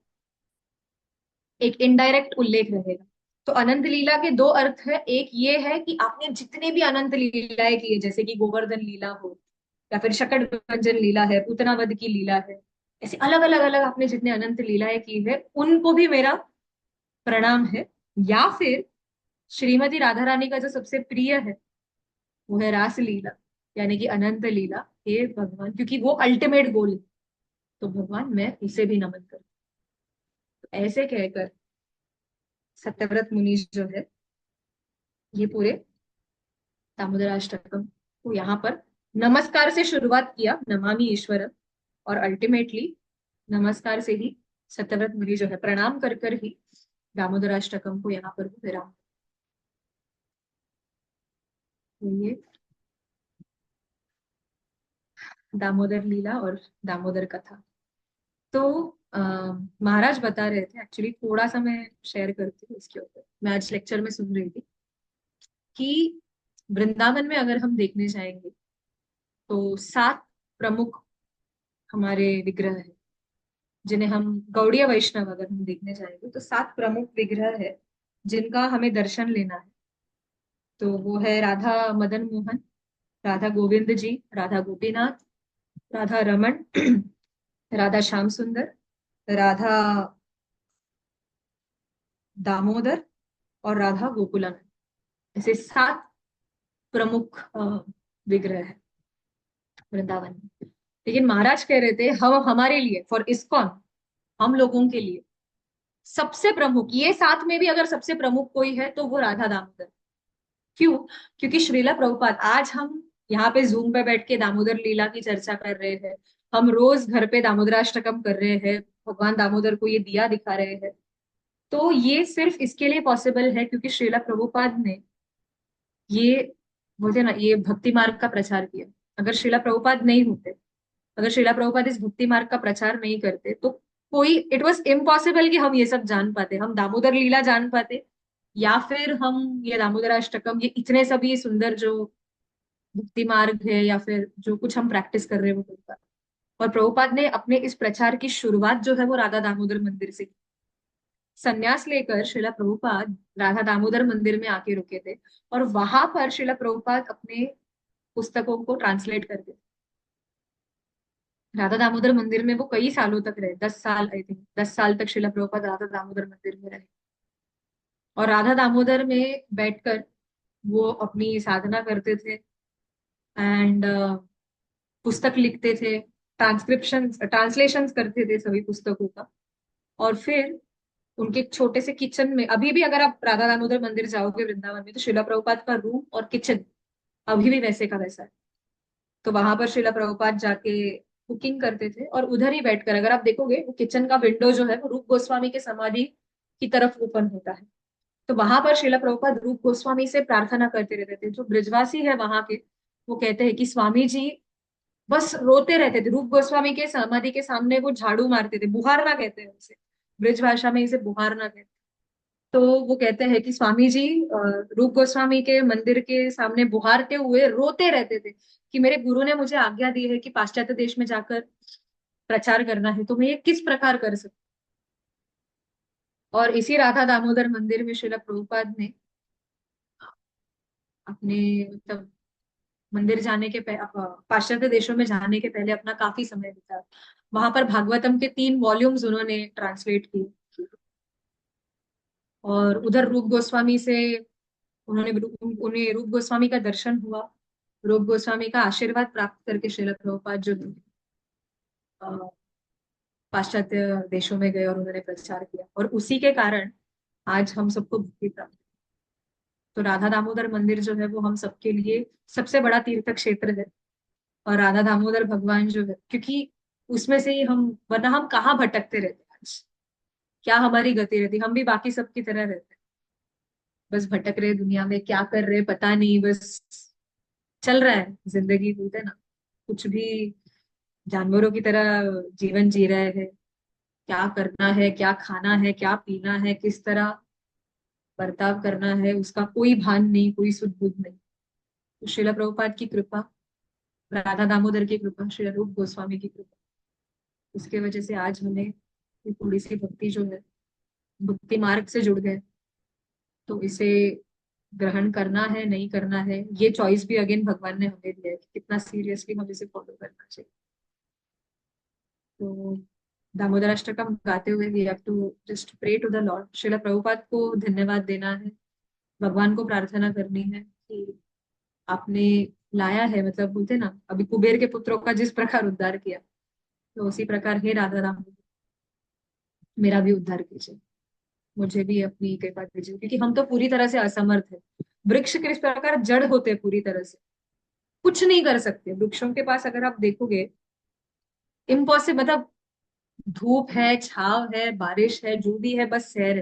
एक इनडायरेक्ट उल्लेख रहेगा। तो अनंत लीला के दो अर्थ है, एक ये है कि आपने जितने भी अनंत लीलाएं की है, जैसे कि गोवर्धन लीला हो, या फिर शकट भंजन लीला है, पूतनावध की लीला है, ऐसे अलग अलग अलग आपने जितने अनंत लीलाएं की है उनको भी मेरा प्रणाम है। या फिर श्रीमती राधा रानी का जो सबसे प्रिय है वो है रास लीला, यानी कि अनंत लीला। हे भगवान, क्योंकि वो अल्टीमेट गोल है, तो भगवान मैं उसे भी नमन करती हूँ। तो ऐसे कहकर सत्यव्रत मुनि जो है ये पूरे दामोदराष्टकम को यहाँ पर नमस्कार से शुरुआत किया, नमामि ईश्वर, और अल्टीमेटली नमस्कार से ही सत्यव्रत मुनि जो है प्रणाम कर कर ही दामोदराष्टकम को यहाँ पर विराम। तो ये दामोदर लीला और दामोदर कथा। तो महाराज बता रहे थे, एक्चुअली थोड़ा सा मैं शेयर करती हूँ इसके ऊपर, मैं आज लेक्चर में सुन रही थी कि वृंदावन में अगर हम देखने जाएंगे तो सात प्रमुख हमारे विग्रह है, जिन्हें हम गौड़ीय वैष्णव अगर हम देखने जाएंगे तो सात प्रमुख विग्रह है जिनका हमें दर्शन लेना है। तो वो है राधा मदन मोहन, राधा गोविंद जी, राधा गोपीनाथ, राधा रमन, राधा श्याम सुंदर, राधा दामोदर और राधा गोकुलानंद। ऐसे 7 प्रमुख विग्रह है वृंदावन में। लेकिन महाराज कह रहे थे हम हमारे लिए, फॉर इस्कॉन, हम लोगों के लिए सबसे प्रमुख, ये 7 में भी अगर सबसे प्रमुख कोई है तो वो राधा दामोदर। क्यों? क्योंकि श्रीला प्रभुपाद, आज हम यहाँ पे जूम पे बैठ के दामोदर लीला की चर्चा कर रहे हैं, हम रोज घर पे दामोदराष्टकम कर रहे हैं, भगवान दामोदर को ये दिया दिखा रहे हैं, तो ये सिर्फ इसके लिए पॉसिबल है क्योंकि श्रीला प्रभुपाद ने ये, बोलते हैं ना, ये भक्ति मार्ग का प्रचार किया। अगर श्रीला प्रभुपाद नहीं होते, अगर श्रीला प्रभुपाद इस भक्ति मार्ग का प्रचार नहीं करते तो कोई, इट वॉज इम्पॉसिबल कि हम ये सब जान पाते, हम दामोदर लीला जान पाते, या फिर हम ये दामोदराष्टकम, ये इतने सभी सुंदर जो भक्ति मार्ग है या फिर जो कुछ हम प्रैक्टिस कर रहे हैं वो कर पाते। और प्रभुपाद ने अपने इस प्रचार की शुरुआत जो है वो राधा दामोदर मंदिर से की। संन्यास लेकर श्रीला प्रभुपाद राधा दामोदर मंदिर में आके रुके थे, और वहां पर श्रीला प्रभुपाद अपने पुस्तकों को ट्रांसलेट करते थे। राधा दामोदर मंदिर में वो कई सालों तक रहे, 10 साल, आई थिंक 10 साल तक श्रीला प्रभुपाद राधा दामोदर मंदिर में रहे। और राधा दामोदर में बैठकर वो अपनी साधना करते थे, एंड पुस्तक लिखते थे, ट्रांसक्रिप्शन ट्रांसलेशन करते थे सभी पुस्तकों का। और फिर उनके एक छोटे से किचन में, अभी भी अगर आप राधा दामोदर मंदिर जाओगे वृंदावन में, तो शिला प्रभुपाद का रूम और किचन अभी भी वैसे का वैसा है। तो वहां पर शिला प्रभुपाद जाके कुकिंग करते थे, और उधर ही बैठकर अगर आप देखोगे वो किचन का विंडो जो है वो रूप गोस्वामी के समाधि की तरफ ओपन होता है। तो वहां पर शिला प्रभुपाद रूप गोस्वामी से प्रार्थना करते रहते थे। जो ब्रिजवासी है वहां के, वो कहते हैं कि स्वामी जी बस रोते रहते थे, रूप गोस्वामी के समाधि के सामने वो झाड़ू मारते थे, बुहारना कहते हैं उसे, ब्रिज भाषा में इसे बुहारना कहते हैं। तो वो कहते हैं कि स्वामी जी रूप गोस्वामी के मंदिर के सामने बुहारते हुए रोते रहते थे कि मेरे गुरु ने मुझे आज्ञा दी है कि पाश्चात्य देश में जाकर प्रचार करना है, तो मैं ये किस प्रकार कर सकता हूँ। और इसी राधा दामोदर मंदिर में श्रीला प्रभुपाद ने अपने, मतलब मंदिर जाने के पाश्चात्य देशों में जाने के पहले अपना काफी समय बिताया। वहां पर भागवतम के 3 वॉल्यूम्स उन्होंने ट्रांसलेट किए, और उधर रूप गोस्वामी से उन्होंने, उन्हें रूप गोस्वामी का दर्शन हुआ, रूप गोस्वामी का आशीर्वाद प्राप्त करके श्रील प्रभुपाद जो अ, पाश्चात्य देशों में गए और उन्होंने प्रचार किया, और उसी के कारण आज हम सबको भक्ति प्राप्त। तो राधा दामोदर मंदिर जो है वो हम सबके लिए सबसे बड़ा तीर्थ क्षेत्र है। और राधा दामोदर भगवान जो है, क्योंकि उसमें से ही हम, वरना हम कहाँ भटकते रहते आज, क्या हमारी गति रहती, हम भी बाकी सबकी तरह रहते, बस भटक रहे दुनिया में, क्या कर रहे पता नहीं, बस चल रहा है जिंदगी, बोलते हैं ना, कुछ भी जानवरों की तरह जीवन जी रहे हैं। क्या करना है, क्या खाना है, क्या पीना है, किस तरह बर्ताव करना है, उसका कोई भान नहीं, कोई सुध बुध नहीं। तो श्रीला प्रभुपाद की कृपा, राधा दामोदर की कृपा, श्री रूप गोस्वामी की कृपा, उसके वजह से आज हमें ये थोड़ी सी भक्ति जो है, भक्ति मार्ग से जुड़ गए। तो इसे ग्रहण करना है नहीं करना है, ये चॉइस भी अगेन भगवान ने हमें दिया है कि कितना सीरियसली हमें इसे फॉलो करना चाहिए। तो दामोदर अष्टकम गाते हुए we have to just pray to the lord, Srila Prabhupada को धन्यवाद देना है, भगवान को प्रार्थना करनी है कि आपने लाया है, मतलब बोलते ना, अभी कुबेर के पुत्रों का जिस प्रकार उद्धार किया, तो उसी प्रकार हे राधा राम मेरा भी उद्धार कीजिए, मुझे भी अपनी कृपा दीजिए, क्योंकि हम तो पूरी तरह से असमर्थ है। वृक्ष किस प्रकार जड़ होते हैं, पूरी तरह से कुछ नहीं कर सकते। वृक्षों के पास अगर आप देखोगे, इम्पॉसिबल, मतलब धूप है, छाव है, बारिश है, जो भी है बस सह रहे।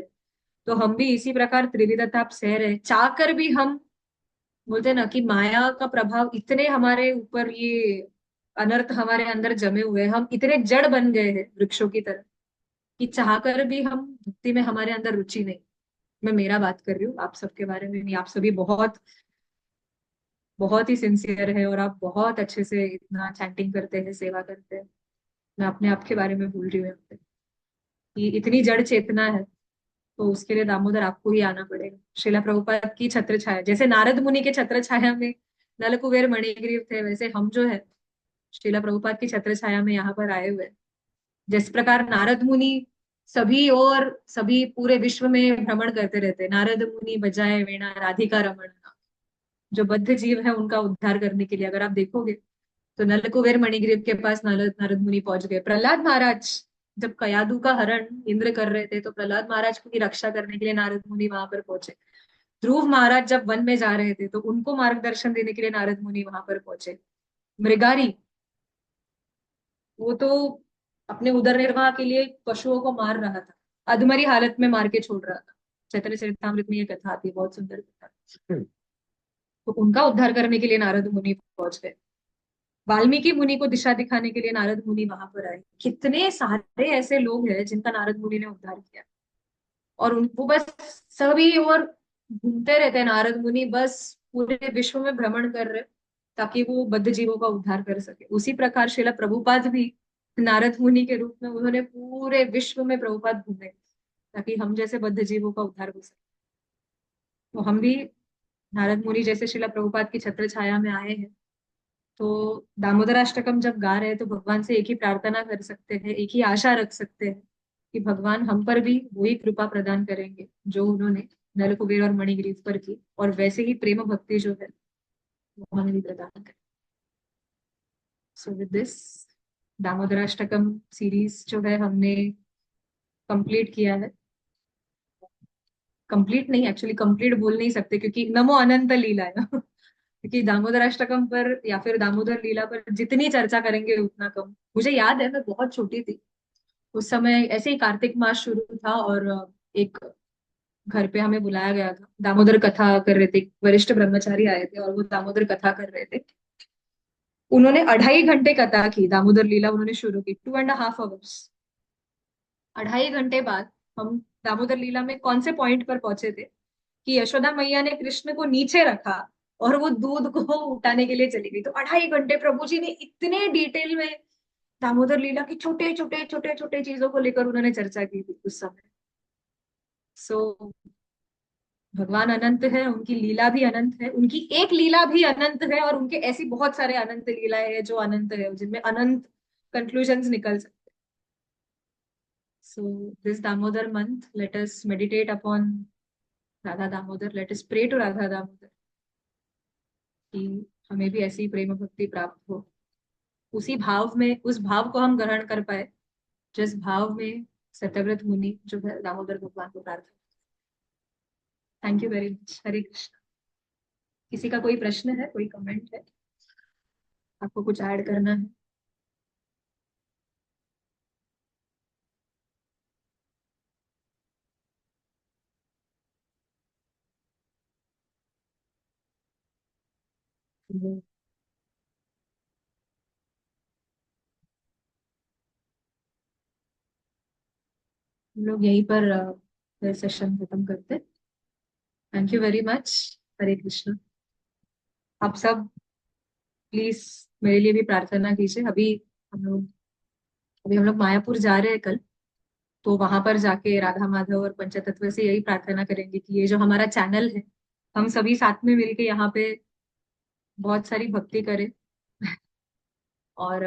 तो हम भी इसी प्रकार त्रिविध ताप सह रहे, चाहकर भी हम, बोलते हैं ना कि माया का प्रभाव इतने हमारे ऊपर, ये अनर्थ हमारे अंदर जमे हुए हैं, हम इतने जड़ बन गए हैं वृक्षों की तरह कि चाहकर भी हम, भक्ति में हमारे अंदर रुचि नहीं। मैं मेरा बात कर रही हूँ, आप सबके बारे में नहीं, आप सभी बहुत बहुत ही सिंसियर है, और आप बहुत अच्छे से इतना चैंटिंग करते हैं, सेवा करते हैं। मैं अपने आप के बारे में भूल रही हूँ यहाँ पे कि इतनी जड़ चेतना है, तो उसके लिए दामोदर आपको ही आना पड़ेगा। श्रीला प्रभुपाद की छत्र छाया, जैसे नारद मुनि के छत्र छाया में नलकुबेर मणिग्रीव थे, वैसे हम जो है श्रीला प्रभुपाद की छत्र छाया में यहाँ पर आए हुए हैं। जिस प्रकार नारद मुनि सभी और सभी पूरे विश्व में भ्रमण करते रहते हैं, नारद मुनि बजाए वीणा राधिका रमण, जो बद्ध जीव है उनका उद्धार करने के लिए अगर आप देखोगे तो नलकुबेर मणिग्रीव के पास नारद नारद मुनि पहुंच गए। प्रहलाद महाराज जब कयादू का हरण इंद्र कर रहे थे तो प्रहलाद महाराज की रक्षा करने के लिए नारद मुनि वहां पर पहुंचे। ध्रुव महाराज जब वन में जा रहे थे तो उनको मार्गदर्शन देने के लिए नारद मुनि वहां पर पहुंचे। मृगारी, वो तो अपने उदर निर्वाह के लिए पशुओं को मार रहा था, अधमरी हालत में मार के छोड़ रहा था। चैतन्य चरितामृत में ये कथा आती है, बहुत सुंदर कथा। तो उनका उद्धार करने के लिए नारद मुनि पहुंच गए। वाल्मीकि मुनि को दिशा दिखाने के लिए नारद मुनि वहां पर आए। कितने सारे ऐसे लोग हैं जिनका नारद मुनि ने उद्धार किया। और उनको बस सभी और घूमते रहते हैं नारद मुनि, बस पूरे विश्व में भ्रमण कर रहे, ताकि वो बद्ध जीवों का उद्धार कर सके। उसी प्रकार श्रीला प्रभुपाद भी नारद मुनि के रूप में उन्होंने पूरे विश्व में प्रभुपाद घूमे, ताकि हम जैसे बद्ध जीवों का उद्धार हो सके। तो हम भी नारद मुनि जैसे श्रीला प्रभुपाद की छत्र छाया में आए हैं। तो दामोदराष्टकम जब गा रहे हैं तो भगवान से एक ही प्रार्थना कर सकते हैं, एक ही आशा रख सकते हैं कि भगवान हम पर भी वही कृपा प्रदान करेंगे जो उन्होंने नल कुबेर और मणिग्रीव पर की, और वैसे ही प्रेम भक्ति जो है वो हमें भी प्रदान करें। सो विद दिस दामोदराष्टकम सीरीज जो है हमने कंप्लीट किया है। कंप्लीट नहीं, एक्चुअली कंप्लीट बोल नहीं सकते क्योंकि नमो अनंत लीला है क्योंकि दामोदराष्टकम पर या फिर दामोदर लीला पर जितनी चर्चा करेंगे उतना कम। मुझे याद है मैं बहुत छोटी थी उस समय, ऐसे ही कार्तिक मास शुरू था और एक घर पे हमें बुलाया गया था, दामोदर कथा कर रहे थे, वरिष्ठ ब्रह्मचारी आए थे और वो दामोदर कथा कर रहे थे। उन्होंने 2.5 घंटे कथा की, दामोदर लीला उन्होंने शुरू की 2.5 आवर्स। 2.5 घंटे बाद हम दामोदर लीला में कौन से पॉइंट पर पहुंचे थे कि यशोदा मैया ने कृष्ण को नीचे रखा और वो दूध को उठाने के लिए चली गई। तो 2.5 घंटे प्रभु जी ने इतने डिटेल में दामोदर लीला की छोटे छोटे छोटे छोटे चीजों को लेकर उन्होंने चर्चा की थी उस समय। सो भगवान अनंत है, उनकी लीला भी अनंत है, उनकी एक लीला भी अनंत है, और उनके ऐसी बहुत सारे अनंत लीलाएं हैं जो अनंत है, जिनमें अनंत कंक्लूजन्स निकल सकते हैं। So this Damodar month let us meditate upon Radha Damodar, let us pray to Radha Damodar कि हमें भी ऐसी प्रेम भक्ति प्राप्त हो, उसी भाव में, उस भाव को हम ग्रहण कर पाए जिस भाव में सत्यव्रत मुनि जो है दामोदर भगवान को प्रार्थना। Thank you very much. Hare Krishna. किसी का कोई प्रश्न है, कोई कमेंट है, आपको कुछ ऐड करना है? हम लोग यहीं पर सेशन खत्म करते हैं। Thank you very much. Hare Krishna. आप सब प्लीज मेरे लिए भी प्रार्थना कीजिए। हम लोग अभी हम लोग मायापुर जा रहे हैं कल, तो वहां पर जाके राधा माधव और पंचतत्व से यही प्रार्थना करेंगे कि ये जो हमारा चैनल है, हम सभी साथ में मिलके यहाँ पे बहुत सारी भक्ति करें, और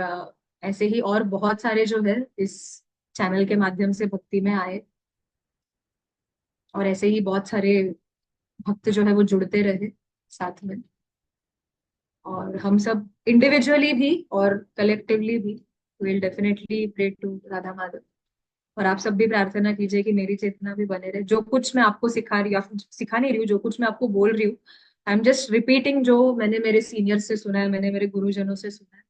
ऐसे ही और बहुत सारे जो है इस चैनल के माध्यम से भक्ति में आए, और ऐसे ही बहुत सारे भक्त जो है वो जुड़ते रहे साथ में। और हम सब इंडिविजुअली भी और कलेक्टिवली भी will definitely pray to Radha Madhav. और आप सब भी प्रार्थना कीजिए कि मेरी चेतना भी बने रहे। जो कुछ मैं आपको सिखा रही हूँ, या फिर सिखा नहीं रही हूँ, जो कुछ मैं आपको बोल रही हूँ, आई एम जस्ट रिपीटिंग जो मैंने मेरे सीनियर से सुना है, मैंने मेरे गुरुजनों से सुना है।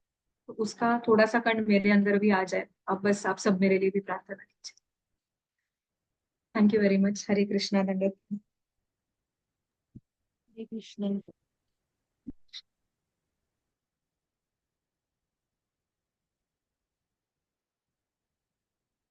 तो उसका थोड़ा सा कण मेरे अंदर भी आ जाए। अब बस आप सब मेरे लिए भी प्रार्थना कीजिए। Thank you very much. Hare Krishna. दंडवत। हरे कृष्ण।